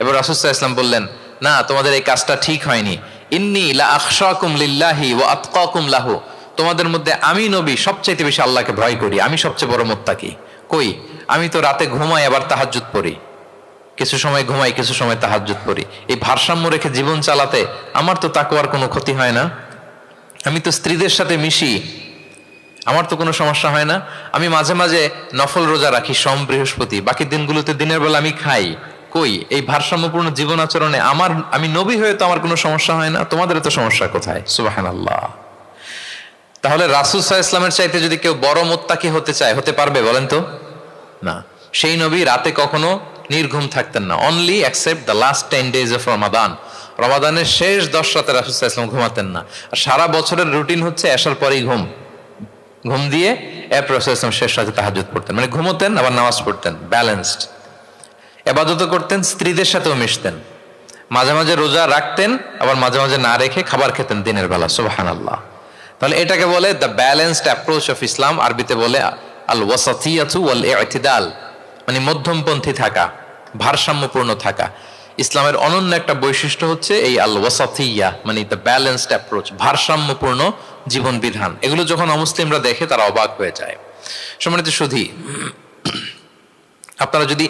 এবার রাসূল সাল্লাল্লাহু আলাইহি ওয়াসাল্লাম বললেন, না, তোমাদের এই কাজটা ঠিক হয়নি। ইন্নী লা আখশাকুম লিল্লাহি ওয়া আতকাকুম লাহু, তোমাদের মধ্যে আমি নবী সবচেয়ে বেশি আল্লাহকে ভয় করি, আমি সবচেয়ে বড় মুত্তাকি। কই, আমি তো রাতে ঘুমাই আবার তাহাজ্জুদ পড়ি, কিছু সময় ঘুমাই কিছু সময় তাহাজ্জুদ পড়ি। এই ভারসাম্য রেখে জীবন চালাতে আমার তো তাকওয়ার কোনো ক্ষতি হয় না। আমি তো স্ত্রীদের সাথে মিশি, আমার তো কোনো সমস্যা হয় না। আমি মাঝে মাঝে নফল রোজা রাখি সোম বৃহস্পতি, বাকি দিনগুলোতে দিনের বেলা আমি খাই। কই, এই ভারসাম্যপূর্ণ জীবন আচরণে আমি নবী হয়ে তো আমার কোনো সমস্যা হয় না, তোমাদের তো সমস্যা কোথায়? সুবহানাল্লাহ। তাহলে রাসূল সাল্লাল্লাহু আলাইহি ওয়াসাল্লামের চাইতে যদি কেউ বড় মুত্তাকি হতে চায়, হতে পারবে বলেন তো? না। সেই নবী রাতে কখনো নির্ঘুম থাকতেন না, only accept the last 10 days of Ramadan. রমাদানের শেষ 10 রাতে রাসূল সাল্লাল্লাহু আলাইহি ওয়াসাল্লাম ঘুমাতেন না। আর সারা বছরের রুটিন হচ্ছে এশার পরেই ঘুম দিয়ে এরপর রাসূল সাল্লাল্লাহু আলাইহি ওয়াসাল্লাম শেষ রাতে তাহাজ্জুদ পড়তেন, মানে ঘুমোতেন আবার নামাজ পড়তেন, ব্যালেন্সড। ইবাদত করতেন, স্ত্রীদের সাথেও মিশতেন, মাঝে মাঝে রোজা রাখতেন, আবার মাঝে মাঝে না রেখে খাবার খেতেন দিনের বেলা। সুবহানাল্লাহ। তাহলে এটাকে বলে the balanced approach of Islam, আরবিতে বলে আল ওয়াসাতিয়াতু ওয়াল ইতিদাল, মানে মধ্যমপন্থী থাকা, ভারসাম্যপূর্ণ থাকা। ইসলামের অনন্য একটা বৈশিষ্ট্য হচ্ছে এই আল ওয়াসাতিয়া, মানে দ্য ব্যালেন্সড অ্যাপ্রোচ, ভারসাম্যপূর্ণ জীবন বিধান। এগুলো যখন অমুসলিমরা দেখে তারা অবাক হয়ে যায়। সম্মানিত সুধী, আপনারা যদি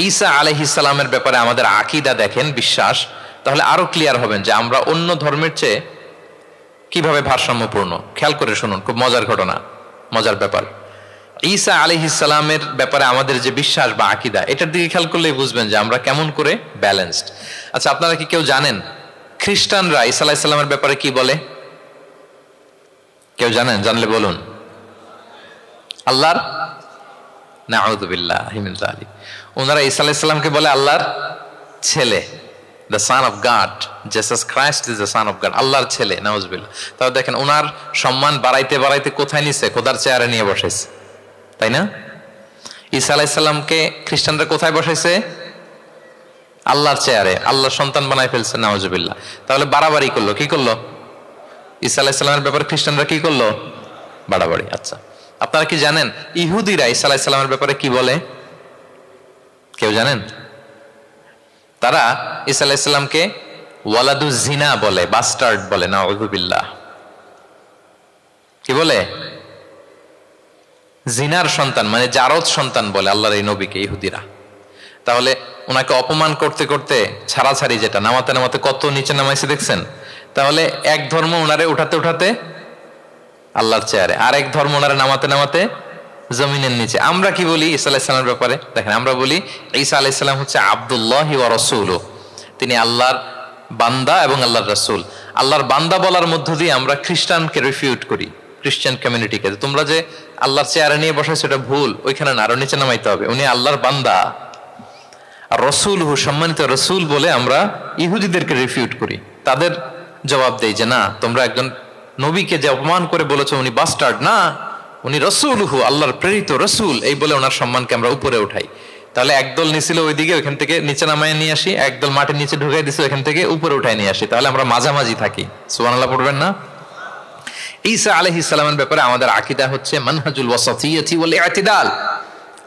ঈসা আলাইহিস সালামের ব্যাপারে আমাদের আকীদা দেখেন, বিশ্বাস, তাহলে আরো ক্লিয়ার হবেন যে আমরা অন্য ধর্মের চেয়ে কিভাবে ভারসাম্যপূর্ণ। খেয়াল করে শুনুন, খুব মজার ঘটনা, মজার ব্যাপার। ঈসা আলাইহিস সালামের ব্যাপারে আমাদের যে বিশ্বাস বা আকীদা, এটার দিকে খেয়াল করলেই বুঝবেন যে আমরা কেমন করে ব্যালেন্সড। আচ্ছা, আপনারা কি কেউ জানেন খ্রিস্টানরা ঈসা আলাইহিস সালামের ব্যাপারে কি বলে? কেউ জানেন? জানলে বলুন। আল্লাহর, নাউযু বিল্লাহি মিন যালিক, ওনারা ঈসা আলাইহিস সালামকে বলে আল্লাহর ছেলে, the son of God, Jesus Christ is the son of God, আল্লাহর ছেলে, নাউজুবিল্লাহ। তাহলে দেখেন ওনার সম্মান বাড়াইতে বাড়াইতে কোথায় নিছে? খোদার চেয়ারে নিয়ে বসাইছে, তাই না? ঈসা আলাইহিস সালামকে খ্রিস্টানরা কোথায় বসাইছে? আল্লাহর চেয়ারে, আল্লাহর সন্তান বানাই ফেলছে, নাউজুবিল্লাহ। তাহলে বাড়াবাড়ি করলো, কি করলো? ঈসা আলাইহিস সালামের ব্যাপারে খ্রিস্টানরা কি করলো? বাড়াবাড়ি। আচ্ছা, আপনারা কি জানেন ইহুদিরা ঈসা আলাইহিস সালামের ব্যাপারে কি বলে? কেউ জানেন? তারা ঈসা আলাইহিস সালামকে ওয়ালাদু জিনা বলে, বাস্টার্ড বলে, নাউযু বিল্লাহ। কি বলে? জিনার সন্তান, মানে জারদ সন্তান বলে আল্লাহর এই নবীকে ইহুদিরা। তাহলে ওনাকে অপমান করতে করতে ছাড়াছাড়ি, যেটা নামাতে নামাতে কত নিচে নামাইছে দেখছেন? তাহলে এক ধর্ম ওনারে উঠাতে উঠাতে আল্লাহর চেয়ারে, আর এক ধর্ম ওনারে নামাতে নামাতে জমিনের নিচে। আমরা কি বলি ঈসা আলাইহিস সালামের ব্যাপারে? দেখেন, আমরা বলি ঈসা আলাইহিস সালাম হচ্ছে আব্দুল্লাহি ওয়া রাসূলুহু, তিনি আল্লাহর বান্দা এবং আল্লাহর রাসূল। আল্লাহর বান্দা বলার মধ্য দিয়ে আমরা খ্রিস্টানকে রিফিউট করি, খ্রিস্টান কমিউনিটিকে, তোমরা যে আল্লাহর চেয়ারে নিয়ে বসাইছো এটা ভুল, ওইখানে না, আরো নিচে নামাইতে হবে, উনি আল্লাহর বান্দা। আর রাসূলুহু, সম্মানিত রাসূল বলে আমরা ইহুদিদেরকে রিফিউট করি, তাদের জবাব দেই যে না, তোমরা একজন নবীকে যে অপমান করে বলেছো উনি বাস্টার্ড, না, উনি রাসূলুহু, আল্লাহর প্রেরিত রাসূল, এই বলে ওনার সম্মানকে আমরা উপরে উঠাই। তাহলে একদল নিছিল ওইদিকে, ওইখান থেকে নিচে নামায় নিয়ে আসি, একদল মাটির নিচে ঢুকাই দিছে, ওইখান থেকে উপরে উঠাই নিয়ে আসি, তাহলে আমরা মাঝামাঝি থাকি। সুবহানাল্লাহ পড়বেন না? ঈসা আলাইহিস সালামের ব্যাপারে আমাদের আকীদা হচ্ছে মানহাজুল ওয়াসাতিয়াতি ওয়াল ইতিদাল,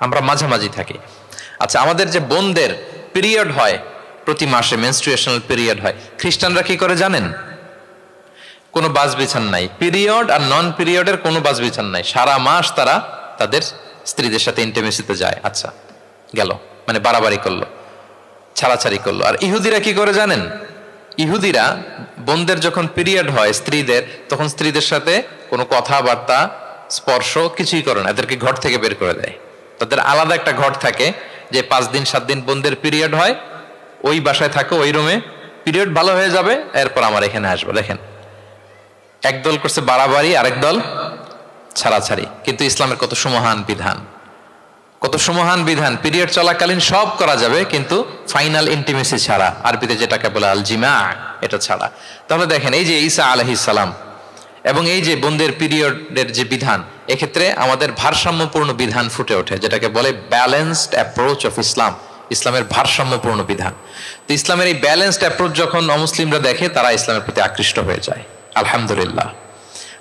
আমরা মাঝামাঝি থাকি। আচ্ছা, আমাদের যে বোনদের পিরিয়ড হয় প্রতি মাসে, মেনস্ট্রুয়েশনাল পিরিয়ড হয়, খ্রিস্টানরা কি করে জানেন? কোনো বাজ বিছান নাই, পিরিয়ড আর নন পিরিয়ডের কোনো বাজ বিছান নাই, সারা মাস তারা তাদের স্ত্রীদের সাথে ইন্টিমেসিতে যায়। আচ্ছা, গেল, মানে বাড়াবাড়ি করলো, ছাড়াছাড়ি করলো। আর ইহুদিরা কি করে জানেন? ইহুদিরা বোনদের যখন পিরিয়ড হয় স্ত্রীদের, তখন স্ত্রীদের সাথে কোনো কথাবার্তা, স্পর্শ কিছুই করে না, এদেরকে ঘর থেকে বের করে দেয়। তাদের আলাদা একটা ঘর থাকে, যে 5 দিন 7 দিন বোনদের পিরিয়ড হয়, ওই বাসায় থাকো, ওই রুমে, পিরিয়ড ভালো হয়ে যাবে, এরপর আমার এখানে আসবে। দেখেন, একদল করছে বাড়াবাড়ি, আরেক দল ছাড়াছাড়ি, কিন্তু ইসলামের কত সুমহান বিধান। কত সুমহান বিধান, পিরিয়ড চলাকালীন সব করা যাবে, কিন্তু ফাইনাল ইন্টিমেসি ছাড়া, আরবিতে যেটাকে বলে আল জিমা, এটা ছাড়া। তাহলে দেখেন, এই যে ঈসা আলাইহিস সালাম এবং এই যে বোনদের পিরিয়ডের যে বিধান, এক্ষেত্রে আমাদের ভারসাম্যপূর্ণ বিধান ফুটে ওঠে, যেটাকে বলে ব্যালেন্সড অ্যাপ্রোচ অফ ইসলাম, ইসলামের ভারসাম্যপূর্ণ বিধান। তো ইসলামের এই ব্যালেন্সড অ্যাপ্রোচ যখন অমুসলিমরা দেখে, তারা ইসলামের প্রতি আকৃষ্ট হয়ে যায়। আলহামদুলিল্লাহ।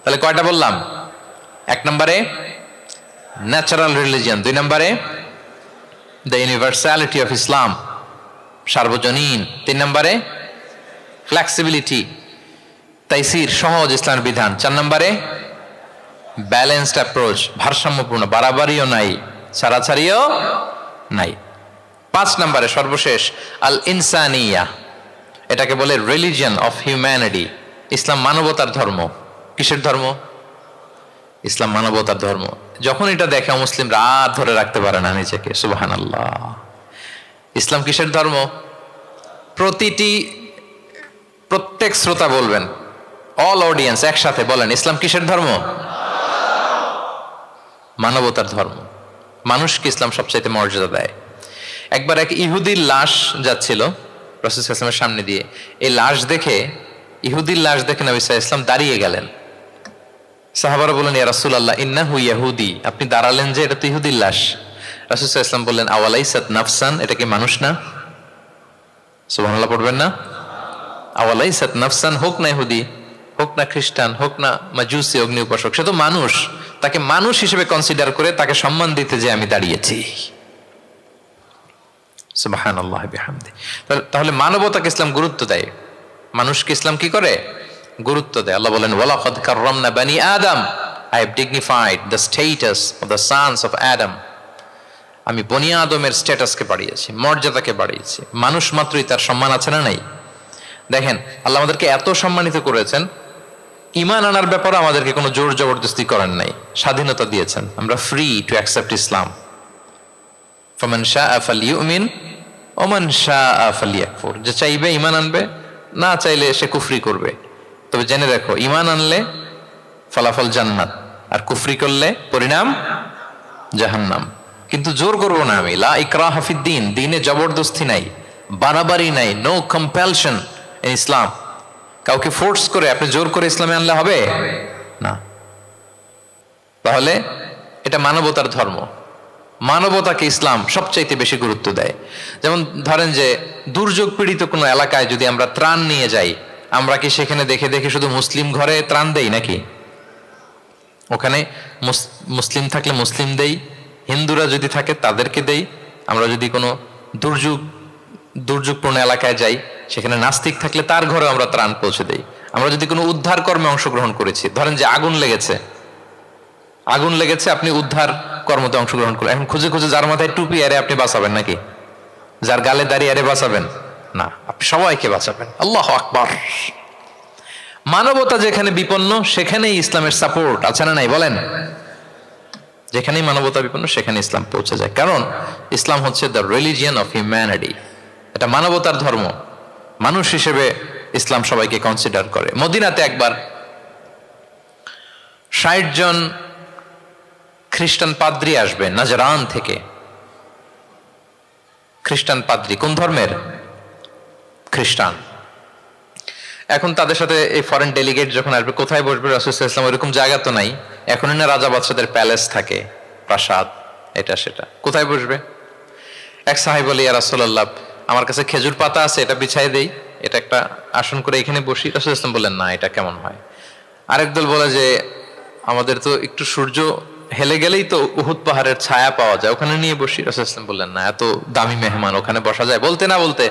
তাহলে কয়টা বললাম? 1 নম্বরে ন্যাচারাল রিলিজিয়ন, 2 নম্বরে দ্য ইউনিভার্সালিটি অফ ইসলাম, সার্বজনীন, 3 নম্বরে ফ্লেক্সিবিলিটি, তাইসির, সহজ ইসলামের বিধান, 4 নম্বরে ব্যালেন্সড অ্যাপ্রোচ, ভারসাম্যপূর্ণ, বাড়াবাড়িও নাই, ছাড়াছাড়িও নাই। 5 নম্বরে সর্বশেষ আল ইনসানিয়া, এটাকে বলে রিলিজিয়ন অফ হিউম্যানিটি। ইসলাম মানবতার ধর্ম। কিসের ধর্ম? ইসলাম মানবতার ধর্ম। যখন এটা দেখে মুসলিমরা আর ধরে রাখতে পারে না নিজেকে। সুবহানাল্লাহ। ইসলাম কিসের ধর্ম? প্রত্যেক শ্রোতা বলবেন, অল অডিয়েন্স একসাথে বলেন, ইসলাম কিসের ধর্ম? মানবতার ধর্ম। মানুষকে ইসলাম সবচাইতে মর্যাদা দেয়। একবার এক ইহুদির লাশ যাচ্ছিল রাসূল সাল্লাল্লাহু আলাইহি ওয়াসাল্লামের সামনে দিয়ে। এই লাশ দেখে, ইহুদির লাশ দেখে নবী সাল্লাল্লাহু আলাইহি ওয়াসাল্লাম দাঁড়িয়ে গেলেন। সাহাবারা বললেন, ইয়া রাসূলুল্লাহ, ইন্নাহু ইয়াহুদি, আপনি দাঁড়ালেন যে, এটা তো ইহুদির লাশ। রাসূল সাল্লাল্লাহু আলাইহি ওয়াসাল্লাম বললেন, আওয়ালাইসাত নাফসান, এটা কি মানুষ না? সুবহানাল্লাহ পড়বেন না? আওয়ালাইসাত নাফসান, হোক না ইহুদি, হোক না খ্রিস্টান, হোক না মাজুসি, অগ্নি উপাসক, সে তো মানুষ। তাকে মানুষ হিসেবে কনসিডার করে তাকে সম্মান দিতে যে আমি দাঁড়িয়েছি। সুবহানাল্লাহ বিহামদি। তাহলে মানবতাকে ইসলাম গুরুত্ব দেয়, মানুষকে ইসলাম কি করে? গুরুত্ব দেয়। আল্লাহ বলেন, ওয়ালাকাদ কাররামনা বানি আদম, I have dignified the status of the sons of Adam. আমি বনি আদমের স্ট্যাটাসকে বাড়িয়েছি, মর্যাদাকে বাড়িয়েছি। মানুষ মাত্রই তার সম্মান আছে না নাই? দেখেন, আল্লাহ আমাদেরকে এত সম্মানিত করেছেন, ঈমান আনার ব্যাপারে আমাদেরকে কোনো জোর জবরদস্তি করেন নাই, স্বাধীনতা দিয়েছেন। আমরা ফ্রি টু অ্যাকসেপ্ট ইসলাম। ফামান শাআ ফালইউমিন ওয়া মান শাআ ফালইয়াকফুর, যে চাইবে ঈমান আনবে, না চাইলে সে কুফরি করবে। তবে জেনে রাখো, ঈমান আনলে ফলাফল জান্নাত, আর কুফরি করলে পরিণাম জাহান্নাম। কিন্তু জোর করবো না আমি। লা ইকরাহা ফিদ্দীন, দ্বীনে জবরদস্তি নাই, বাড়াবাড়ি নাই, নো কম্পালশন ইন ইসলাম। কাউকে ফোর্স করে আপনি জোর করে ইসলামে আনলে হবে না। তাহলে এটা মানবতার ধর্ম। মানবতাকে ইসলাম সবচাইতে বেশি গুরুত্ব দেয়। যেমন ধরেন যে, দুর্যোগ পীড়িত কোনো এলাকায় যদি আমরা ত্রাণ নিয়ে যাই, আমরা কি সেখানে দেখে দেখে শুধু মুসলিম ঘরে ত্রাণ দেই নাকি? ওখানে মুসলিম থাকলে মুসলিম দেই, হিন্দুরা যদি থাকে তাদেরকে দেই। আমরা যদি কোনো দুর্যোগপূর্ণ এলাকায় যাই, সেখানে নাস্তিক থাকলে তার ঘরে আমরা ত্রাণ পৌঁছে দেই। আমরা যদি কোনো উদ্ধার কর্মে অংশগ্রহণ করেছি, ধরেন যে আগুন লেগেছে, আপনি উদ্ধার কর্মতে অংশগ্রহণ করেন, এখন খুঁজে খুঁজে যার মাথায় টুপি আরে আপনি বাঁচাবেন নাকি? যার গালে দাঁড়িয়ে আরে বাঁচাবেন না, আপনি সবাইকে বাঁচাবেন। আল্লাহু আকবার। মানবতা যেখানে বিপন্ন, সেখানেই ইসলামের সাপোর্ট আছে না নাই বলেন? যেখানেই মানবতা বিপন্ন, সেখানে ইসলাম পৌঁছে যায়। কারণ ইসলাম হচ্ছে দ্য রিলিজিয়ন অফ হিউম্যানিটি। এটা মানবতার ধর্ম। মানুষ হিসেবে ইসলাম সবাইকে কনসিডার করে। মদিনাতে একবার 60 জন খ্রিস্টান পাদ্রী আসবে নাজরান থেকে। খ্রিস্টান পাদ্রী কোন ধর্মের? খ্রিস্টান। এখন তাদের সাথে এই ফরেন ডেলিগেট যখন আসবে, কোথায় বসবে? রাসূল সাল্লাল্লাহু আলাইহি ওয়াসাল্লাম ওইরকম জায়গা তো নাই। এখন না রাজা বাদশাদের প্যালেস থাকে, প্রাসাদ, এটা সেটা, কোথায় বসবে? এক সাহাবী বলে, ইয়া রাসূলুল্লাহ, আমার কাছে খেজুর পাতা আছে, এটা বিছাই দেই, এটা একটা আসন করে এখানে বসি। রাসূল সাল্লাল্লাহু আলাইহি ওয়াসাল্লাম বললেন, না, এটা কেমন হয়? আরেক দল বলে যে, আমাদের তো একটু সূর্য হেলে গেলেই তো উহুদ পাহাড়ের ছায়া পাওয়া যায়, ওখানে নিয়ে বসি। রাসূল সাল্লাল্লাহু আলাইহি ওয়াসাল্লাম বললেন, না, এত দামি মেহমান, ওখানে বসা যায়? বলতে না বলতে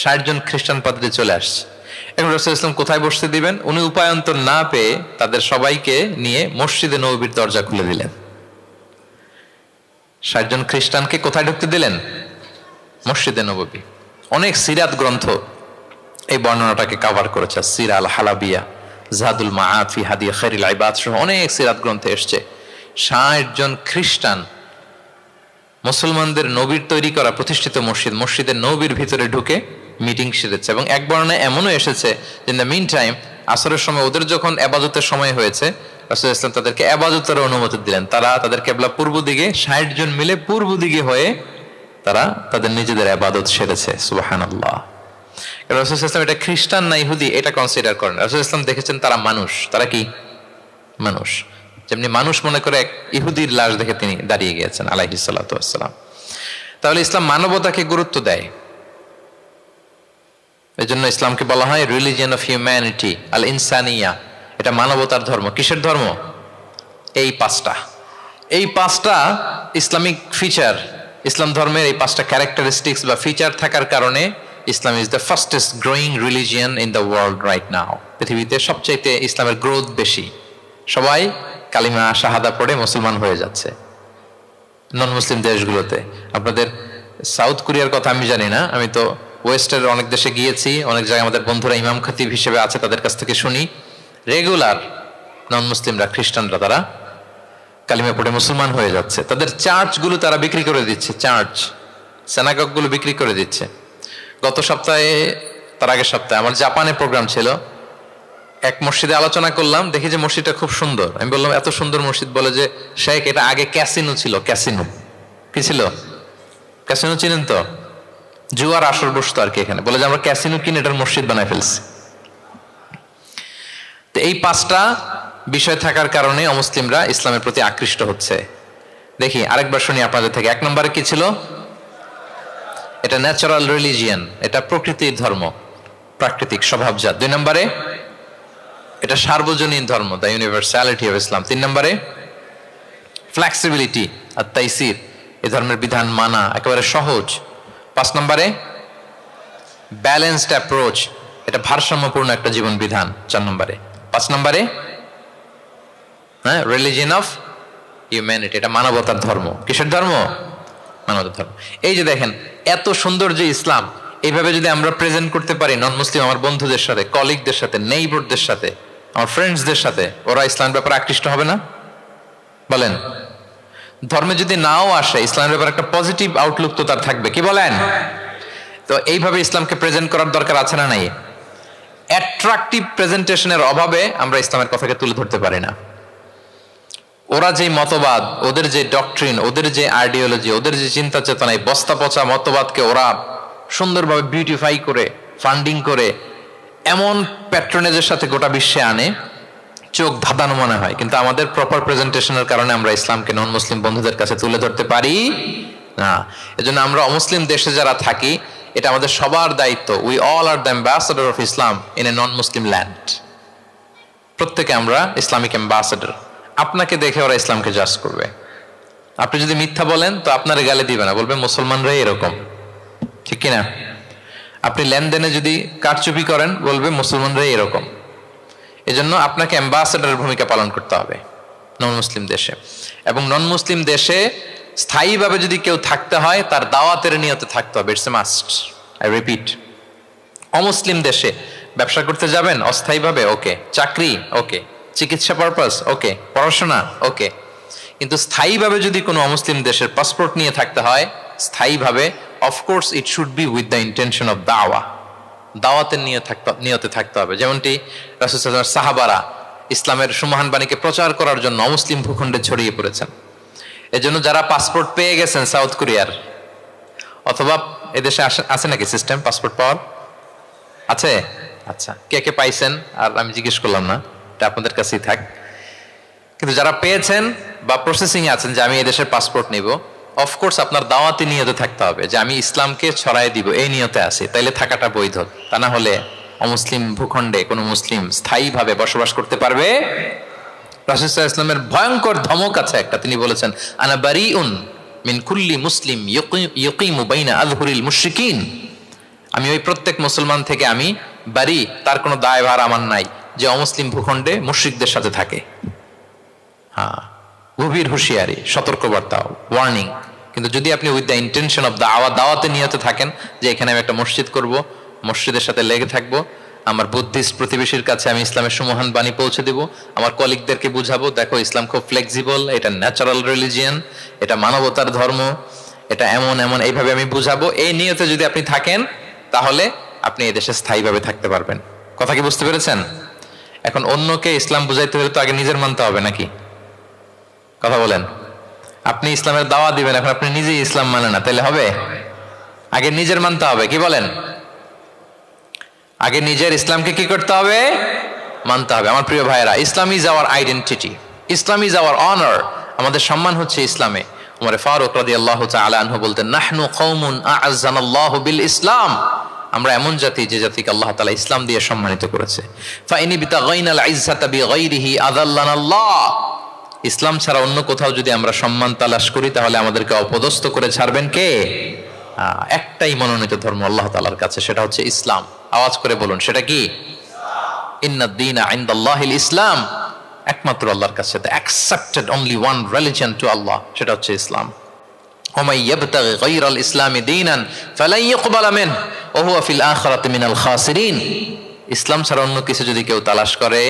60 জন খ্রিস্টান পাদ্রী চলে আসছে। এখন রাসূল সাল্লাল্লাহু আলাইহি ওয়াসাল্লাম কোথায় বসতে দিবেন? উনি উপায়ন্তর না পেয়ে তাদের সবাইকে নিয়ে মসজিদে নববীর দরজা খুলে দিলেন। 60 জন খ্রিস্টানকে কোথায় ঢুকতে দিলেন? মসজিদে নববী। অনেক সিরাত গ্রন্থ এই বর্ণনাটাকে কভার করেছে। সিরা আল হালাবিয়া, জাদুল মাআদ ফি হাদি খায়রিল ইবাদ সহ অনেক সিরাত গ্রন্থে এসছে 60 জন খ্রিস্টান মুসলমানদের নবীর তৈরি করা প্রতিষ্ঠিত মসজিদের নবীর ভিতরে ঢুকে মিটিং সেরেছে। এবং এক বর্ণনায় এমনও এসেছে যে ইন দ্য মিন টাইম আসরের সময় ওদের যখন ইবাদতের সময় হয়েছে, রাসূল ইসলাম তাদেরকে ইবাদতের অনুমতি দিলেন। তারা তাদের কিবলা পূর্ব দিকে, 60 জন মিলে পূর্ব দিকে হয়ে তারা তাদের নিজেদের ইবাদত সেরেছে। সুবহানাল্লাহ। রাসূল ইসলাম এটা খ্রিস্টান না ইহুদি এটা কনসিডার করেন। রাসূল ইসলাম দেখেছেন তারা মানুষ। তারা কি মানুষ? যেমনি মানুষ মনে করে এক ইহুদির লাশ দেখে তিনি দাঁড়িয়ে গিয়েছেন আলাইহিস সালাতু ওয়াসসালাম। তাহলে ইসলাম মানবতাকে গুরুত্ব দেয়। এজন্য ইসলামকে বলা হয় রিলিজিয়ন অফ হিউম্যানিটি, আল ইনসানিয়া। এটা মানবতার ধর্ম। কিসের ধর্ম? এই পাঁচটা ইসলামিক ফিচার, ইসলাম ধর্মের এই 5টা ক্যারেক্টারিস্টিক্স বা ফিচার থাকার কারণে Islam is the fastest growing religion in the world right now. পৃথিবীতে সবচাইতে ইসলামের গ্রোথ বেশি। সবাই কালিমা শাহাদা পড়ে মুসলমান হয়ে যাচ্ছে নন মুসলিম দেশগুলোতে। আপনাদের সাউথ কোরিয়ার কথা আমি জানি না, আমি তো ওয়েস্টের অনেক দেশে গিয়েছি, অনেক জায়গায় আমাদের বন্ধুরা ইমাম খতিব হিসেবে আছে, তাদের কাছ থেকে শুনি রেগুলার নন মুসলিমরা, খ্রিস্টানরা তারা কালিমা পড়ে মুসলমান হয়ে যাচ্ছে। তাদের চার্চগুলো তারা বিক্রি করে দিচ্ছে, চার্চ সেনাগগুলো বিক্রি করে দিচ্ছে। গত সপ্তাহে, তার আগের সপ্তাহে আমার জাপানে প্রোগ্রাম ছিল, এক মসজিদে আলোচনা করলাম, দেখি যে মসজিদটা খুব সুন্দর। আমি বললাম এত সুন্দর মসজিদ, বলে যে শেখ এটা আগে ক্যাসিনো ছিল। ক্যাসিনো কি ছিল? ক্যাসিনো চিনেন তো? জুয়ার আসর বসতো আর কি এখানে। বলে যে আমরা ক্যাসিনো কিনে এটার মসজিদ বানায় ফেলছি। তো এই 5টা বিষয় থাকার কারণে অমুসলিমরা ইসলামের প্রতি আকৃষ্ট হচ্ছে। দেখি আরেকবার শুনি আপনাদের থেকে। 1 নম্বরে কি ছিল? এটা ন্যাচারাল রিলিজিয়ান, এটা প্রকৃতির ধর্ম, প্রাকৃতিক স্বভাবজাত। 2 নম্বরে এটা সার্বজনীন ধর্ম, দ্য ইউনিভার্সালিটি অফ ইসলাম। 3 নম্বরে ফ্লেক্সিবিলিটি আর তাইসির, এই ধর্মের বিধান মানা একেবারে সহজ। 5 নম্বরে ব্যালেন্সড অ্যাপ্রোচ, এটা ভারসাম্যপূর্ণ একটা জীবন বিধান। 4 নম্বরে 5 নম্বরে রিলিজিয়ন অফ হিউম্যানিটি, এটা মানবতার ধর্ম। কিসের ধর্ম? মানবতার ধর্ম। এই যে দেখেন এত সুন্দর যে ইসলাম, এইভাবে যদি আমরা প্রেজেন্ট করতে পারি নন মুসলিম আমার বন্ধুদের সাথে, কলিগদের সাথে, নেইবারদের সাথে, আমার ফ্রেন্ডসদের সাথে, ওরা ইসলামের ব্যাপারে আকৃষ্ট হবে না? বলেন। ধর্মে যদি নাও আসে, ইসলামের ব্যাপারে একটা পজিটিভ আউটলুক তো তার থাকবে, কি বলেন? তো এইভাবে ইসলামকে প্রেজেন্ট করার দরকার আছে না নাই? অ্যাট্রাকটিভ প্রেজেন্টেশনের অভাবে আমরা ইসলামের কথাকে তুলে ধরতে পারি না। ওরা যে মতবাদ, ওদের যে ডক্ট্রিন, ওদের যে আইডিওলজি, ওদের যে চিন্তা চেতনা, এই বস্তা পচা মতবাদকে ওরা সুন্দরভাবে বিউটিফাই করে, ফান্ডিং করে, এমন প্যাট্রনেজের সাথে গোটা বিশ্বে আনে, চোখ ধাঁধানো মনে হয়। কিন্তু আমাদের প্রপার প্রেজেন্টেশনের কারণে আমরা ইসলামকে নন মুসলিম বন্ধুদের কাছে তুলে ধরতে পারি না। এজন্য আমরা অমুসলিম দেশে যারা থাকি, এটা আমাদের সবার দায়িত্ব। We all are the ambassador of Islam in a non Muslim land. প্রত্যেকে আমরা ইসলামিক অ্যাম্বাসেডর। আপনাকে দেখে ওরা ইসলামকে জাজ করবে। আপনি যদি মিথ্যা বলেন তো আপনার গালে দিবে না, বলবে মুসলমানরাই এরকম, ঠিক কিনা? আপনি লেনদেনে যদি কারচুপি করেন, বলবে মুসলমানরাই এরকম। এজন্য আপনাকে অ্যাম্বাসেডারের ভূমিকা পালন করতে হবে নন মুসলিম দেশে। এবং নন মুসলিম দেশে স্থায়ীভাবে যদি কেউ থাকতে হয়, তার দাওয়াতের নিয়তে থাকতে হবে। It's a must, I repeat. অমুসলিম দেশে ব্যবসা করতে যাবেন অস্থায়ীভাবে, ওকে। চাকরি, ওকে। চিকিৎসা পারপাস, ওকে। পড়াশোনা, ওকে। কিন্তু স্থায়ীভাবে যদি কোনো অমুসলিম দেশের পাসপোর্ট নিয়ে থাকতে হয়, স্থায়ীভাবে, of course it should be with the intention of দাওয়া। দাওয়াতের নিয়তে থাকতে হবে। যেমনটি রাসূল সাল্লাল্লাহু আলাইহি ওয়াসাল্লাম সাহাবারা ইসলামের সুমহান বাণীকে প্রচার করার জন্য অমুসলিম ভূখণ্ডে ছড়িয়ে পড়েছেন। এজন্য যারা পাসপোর্ট পেয়ে গেছেন সাউথ কোরিয়ার, অথবা এদেশে আছে নাকি সিস্টেম পাসপোর্ট পাওয়ার? আছে? আচ্ছা, কে কে পাইছেন আর আমি জিজ্ঞেস করলাম না, এটা আপনাদের কাছেই থাক। কিন্তু যারা পেয়েছেন বা প্রসেসিং এ আছেন যে আমি এদেশের পাসপোর্ট নিব, অফকোর্স আপনার দাওয়াতি নিয়তে থাকতে হবে যে আমি ইসলামকে ছড়াই দিব, এই নিয়তে আছি, তাইলে থাকাটা বৈধ। তা না হলে অমুসলিম ভূখণ্ডে কোনো মুসলিম স্থায়ীভাবে বসবাস করতে পারবে? রাসূল সাল্লাল্লাহু আলাইহি ওয়াসাল্লামের ভয়ঙ্কর ধমক আছে একটা, তিনি বলেছেন আনা বারিউন মিন কুল্লি মুসলিম ইয়ুকিমু বাইনা আযহুরিল মুশরিকিন। আমি ওই প্রত্যেক মুসলমান থেকে আমি বারি, তার কোনো দায়ভার আমার নাই যে অমুসলিম ভূখণ্ডে মুশরিকদের সাথে থাকে। হ্যাঁ, গভীর হুঁশিয়ারি, সতর্কবার্তা, ওয়ার্নিং। কিন্তু যদি আপনি উইথ দ্য ইন্টেনশন অফ দাওয়াতে নিয়তে থাকেন যে এখানে আমি একটা মসজিদ করব, মসজিদের সাথে লেগে থাকবো, আমার বুদ্ধিস্ট প্রতিবেশীর কাছে আমি ইসলামের সুমহান বাণী পৌঁছে দিব, আমার কলিগদেরকে বুঝাবো দেখো ইসলাম খুব ফ্লেক্সিবল, এটা ন্যাচারাল রিলিজিয়ান, এটা মানবতার ধর্ম, এটা এমন এমন, এইভাবে আমি বুঝাবো, এই নিয়তে যদি আপনি থাকেন, তাহলে আপনি এই দেশে স্থায়ীভাবে থাকতে পারবেন। কথা কি বুঝতে পেরেছেন? এখন অন্যকে ইসলাম বুঝাইতে হলে তো আগে নিজের মানতে হবে নাকি? কথা বলেন। আপনি ইসলামের দাওয়া দিবেন, এখন আপনি নিজেই ইসলাম মানে না, তাহলে হবে? আগে নিজের মানতে হবে, কি বলেন? আগে নিজের ইসলামকে কি করতে হবে? মানতে হবে। আমার প্রিয় ভাইয়েরা, Islam is our identity, Islam is our honour. আমাদের সম্মান হচ্ছে ইসলামে। ওমর ফারুক রাদিয়াল্লাহু তাআলা আনহু বলতেন, নাহনু কওমুন আ'আজ্জানাল্লাহু বিল ইসলাম, আমরা এমন জাতি যে জাতিকে আল্লাহ তাআলা ইসলাম দিয়ে সম্মানিত করেছে। ফাইন ইবতাগাইনাল ইজ্জাতা বিগাইরিহি আযাল্লানাল্লাহ, ইসলাম ছাড়া অন্য কোথাও যদি আমরা সম্মান তালাশ করি তাহলে আমাদেরকে অপদস্থ করে ছাড়বেন কে? একটাই মনোনীত ধর্ম আল্লাহ তাআলার কাছে, সেটা হচ্ছে ইসলাম। আওয়াজ করে বলুন, সেটা কি? ইন্নাদ দীনা ইনদাল্লাহিল ইসলাম, একমাত্র আল্লাহর কাছে the accepted only one religion to Allah, সেটা হচ্ছে ইসলাম। ওমাই ইয়াবতাগি গায়রাল ইসলামি দীনান ফালান ইউকবালা মিনহু ওয়া হুয়া ফিল আখিরাতি মিনাল খাসিরিন, ইসলাম ছাড়া অন্য কিছু যদি কেউ তালাশ করে,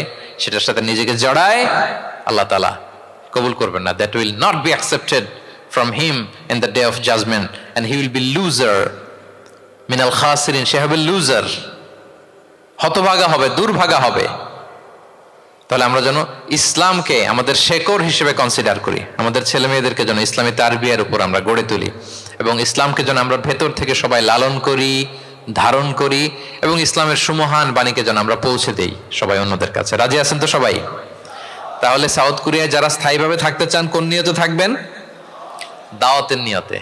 সেটার সাথে নিজেকে জড়ায়, আল্লাহ তাআলা কবুল করবেন না। that will not be accepted from him in the day of judgment and he will be loser মিনাল খাসিরিন, সে হবে লুজার, হতভাগা হবে, দুর্ভাগা হবে। তাহলে আমরা যেন ইসলামকে আমাদের শেকড় হিসেবে কনসিডার করি, আমাদের ছেলে মেয়েদেরকে যেন ইসলামী তারবিয়ার উপর আমরা গড়ে তুলি, এবং ইসলামকে যেন আমরা ভেতর থেকে সবাই লালন করি, ধারণ করি, এবং ইসলামের সুমহান বাণীকে যেন আমরা পৌঁছে দেই সবাই অন্যদের কাছে। রাজি আছেন তো সবাই? তাহলে সাউথ কোরিয়ায় যারা স্থায়ীভাবে থাকতে চান, কোন নিয়তে থাকবেন? দাওয়াতের নিয়তে।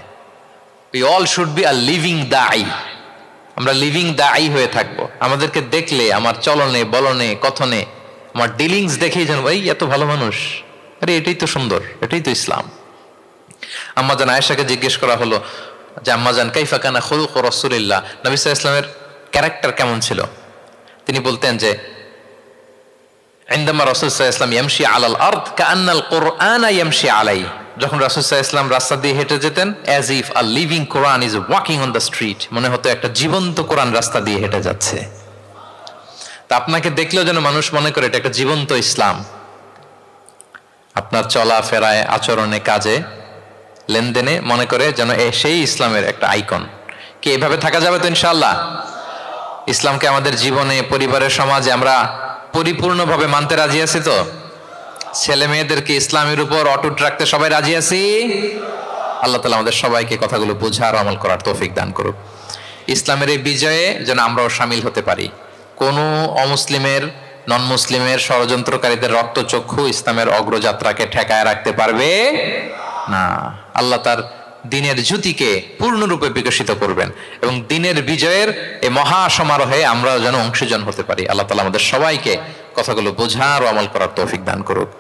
we all should be a living দাঈ, আমরা লিভিং দাঈ হয়ে থাকবো। আমাদেরকে দেখলে, আমার চলনে বলনে কথনে, আমার ডিলিংস দেখেই যেন ভাই এত ভালো মানুষ, আরে এটাই তো সুন্দর, এটাই তো ইসলাম। আম্মাজান আয়েশাকে জিজ্ঞেস করা হলো যে আম্মাজান কাইফা কানা খুলুক রাসূলিল্লাহ, নবী সাল্লাল্লাহু আলাইহি ওয়াসাল্লামের ক্যারেক্টার কেমন ছিল? তিনি বলতেন যে ইনদামা রাসূল সাল্লাল্লাহু আলাইহি ওয়াসাল্লাম ইয়ামশি আলাল আরদ কাআন্নাল কুরআনা ইয়ামশি আলাইহি, যখন রাসূল সাল্লাল্লাহু আলাইহি ওয়াসাল্লাম রাস্তা দিয়ে হেঁটে যেতেন, as if a living Quran is walking on the street, মনে হতো একটা জীবন্ত কোরআন রাস্তা দিয়ে হেঁটে যাচ্ছে। তা আপনাকে দেখলেও যেন মানুষ মনে করে এটা একটা জীবন্ত ইসলাম। আপনার চলা ফেরায়, আচরণে, কাজে, লেনদেনে মনে করে যেন সেই ইসলামের একটা আইকন। কি এভাবে থাকা যাবে তো ইনশাআল্লাহ? ইসলামকে আমাদের জীবনে, পরিবারের, সমাজে আমরা পরিপূর্ণভাবে মানতে রাজি আছি তো? ছেলে মেয়েদেরকে ইসলামের উপর অটুট রাখতে সবাই রাজি আছি? আল্লাহ তাআলা আমাদের সবাইকে কথাগুলো বোঝার, আমল করার তৌফিক দান করুক। ইসলামের এই বিজয়ে যেন আমরাও শামিল হতে পারি। কোন অমুসলিমের, নন মুসলিমের, ষড়যন্ত্রকারীদের রক্তচক্ষু ইসলামের অগ্রযাত্রাকে ঠেকায় রাখতে পারবে না। আল্লাহ তার দিনের জ্যোতিকে পূর্ণরূপে বিকশিত করবেন, এবং দিনের বিজয়ের এই মহা সমারোহে আমরা যেন অংশীজন হতে পারি। আল্লাহ তাআলা আমাদের সবাইকে কথাগুলো বোঝার ও আমল করার তৌফিক দান করুক।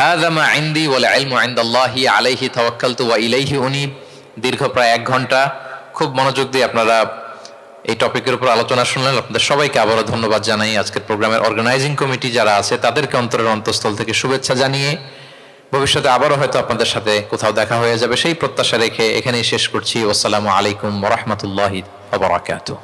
হাযা মা ইনদি ওয়াল ইলমু ইনদাল্লাহি আলাইহি তাওয়াক্কালতু ওয়া ইলাইহি উনীব। দীর্ঘ প্রায় 1 ঘন্টা খুব মনোযোগ দিয়ে আপনারা এই টপিকের উপর আলোচনা শুনলেন। আপনাদের সবাইকে আবারও ধন্যবাদ জানাই। আজকের প্রোগ্রামের অর্গানাইজিং কমিটি যারা আছে তাদেরকে অন্তরের অন্তঃস্থল থেকে শুভেচ্ছা জানিয়ে, ভবিষ্যতে আবারও হয়তো আপনাদের সাথে কোথাও দেখা হয়ে যাবে সেই প্রত্যাশা রেখে এখানেই শেষ করছি। আসসালামু আলাইকুম ওয়া রাহমাতুল্লাহি ওয়া বারাকাতুহু।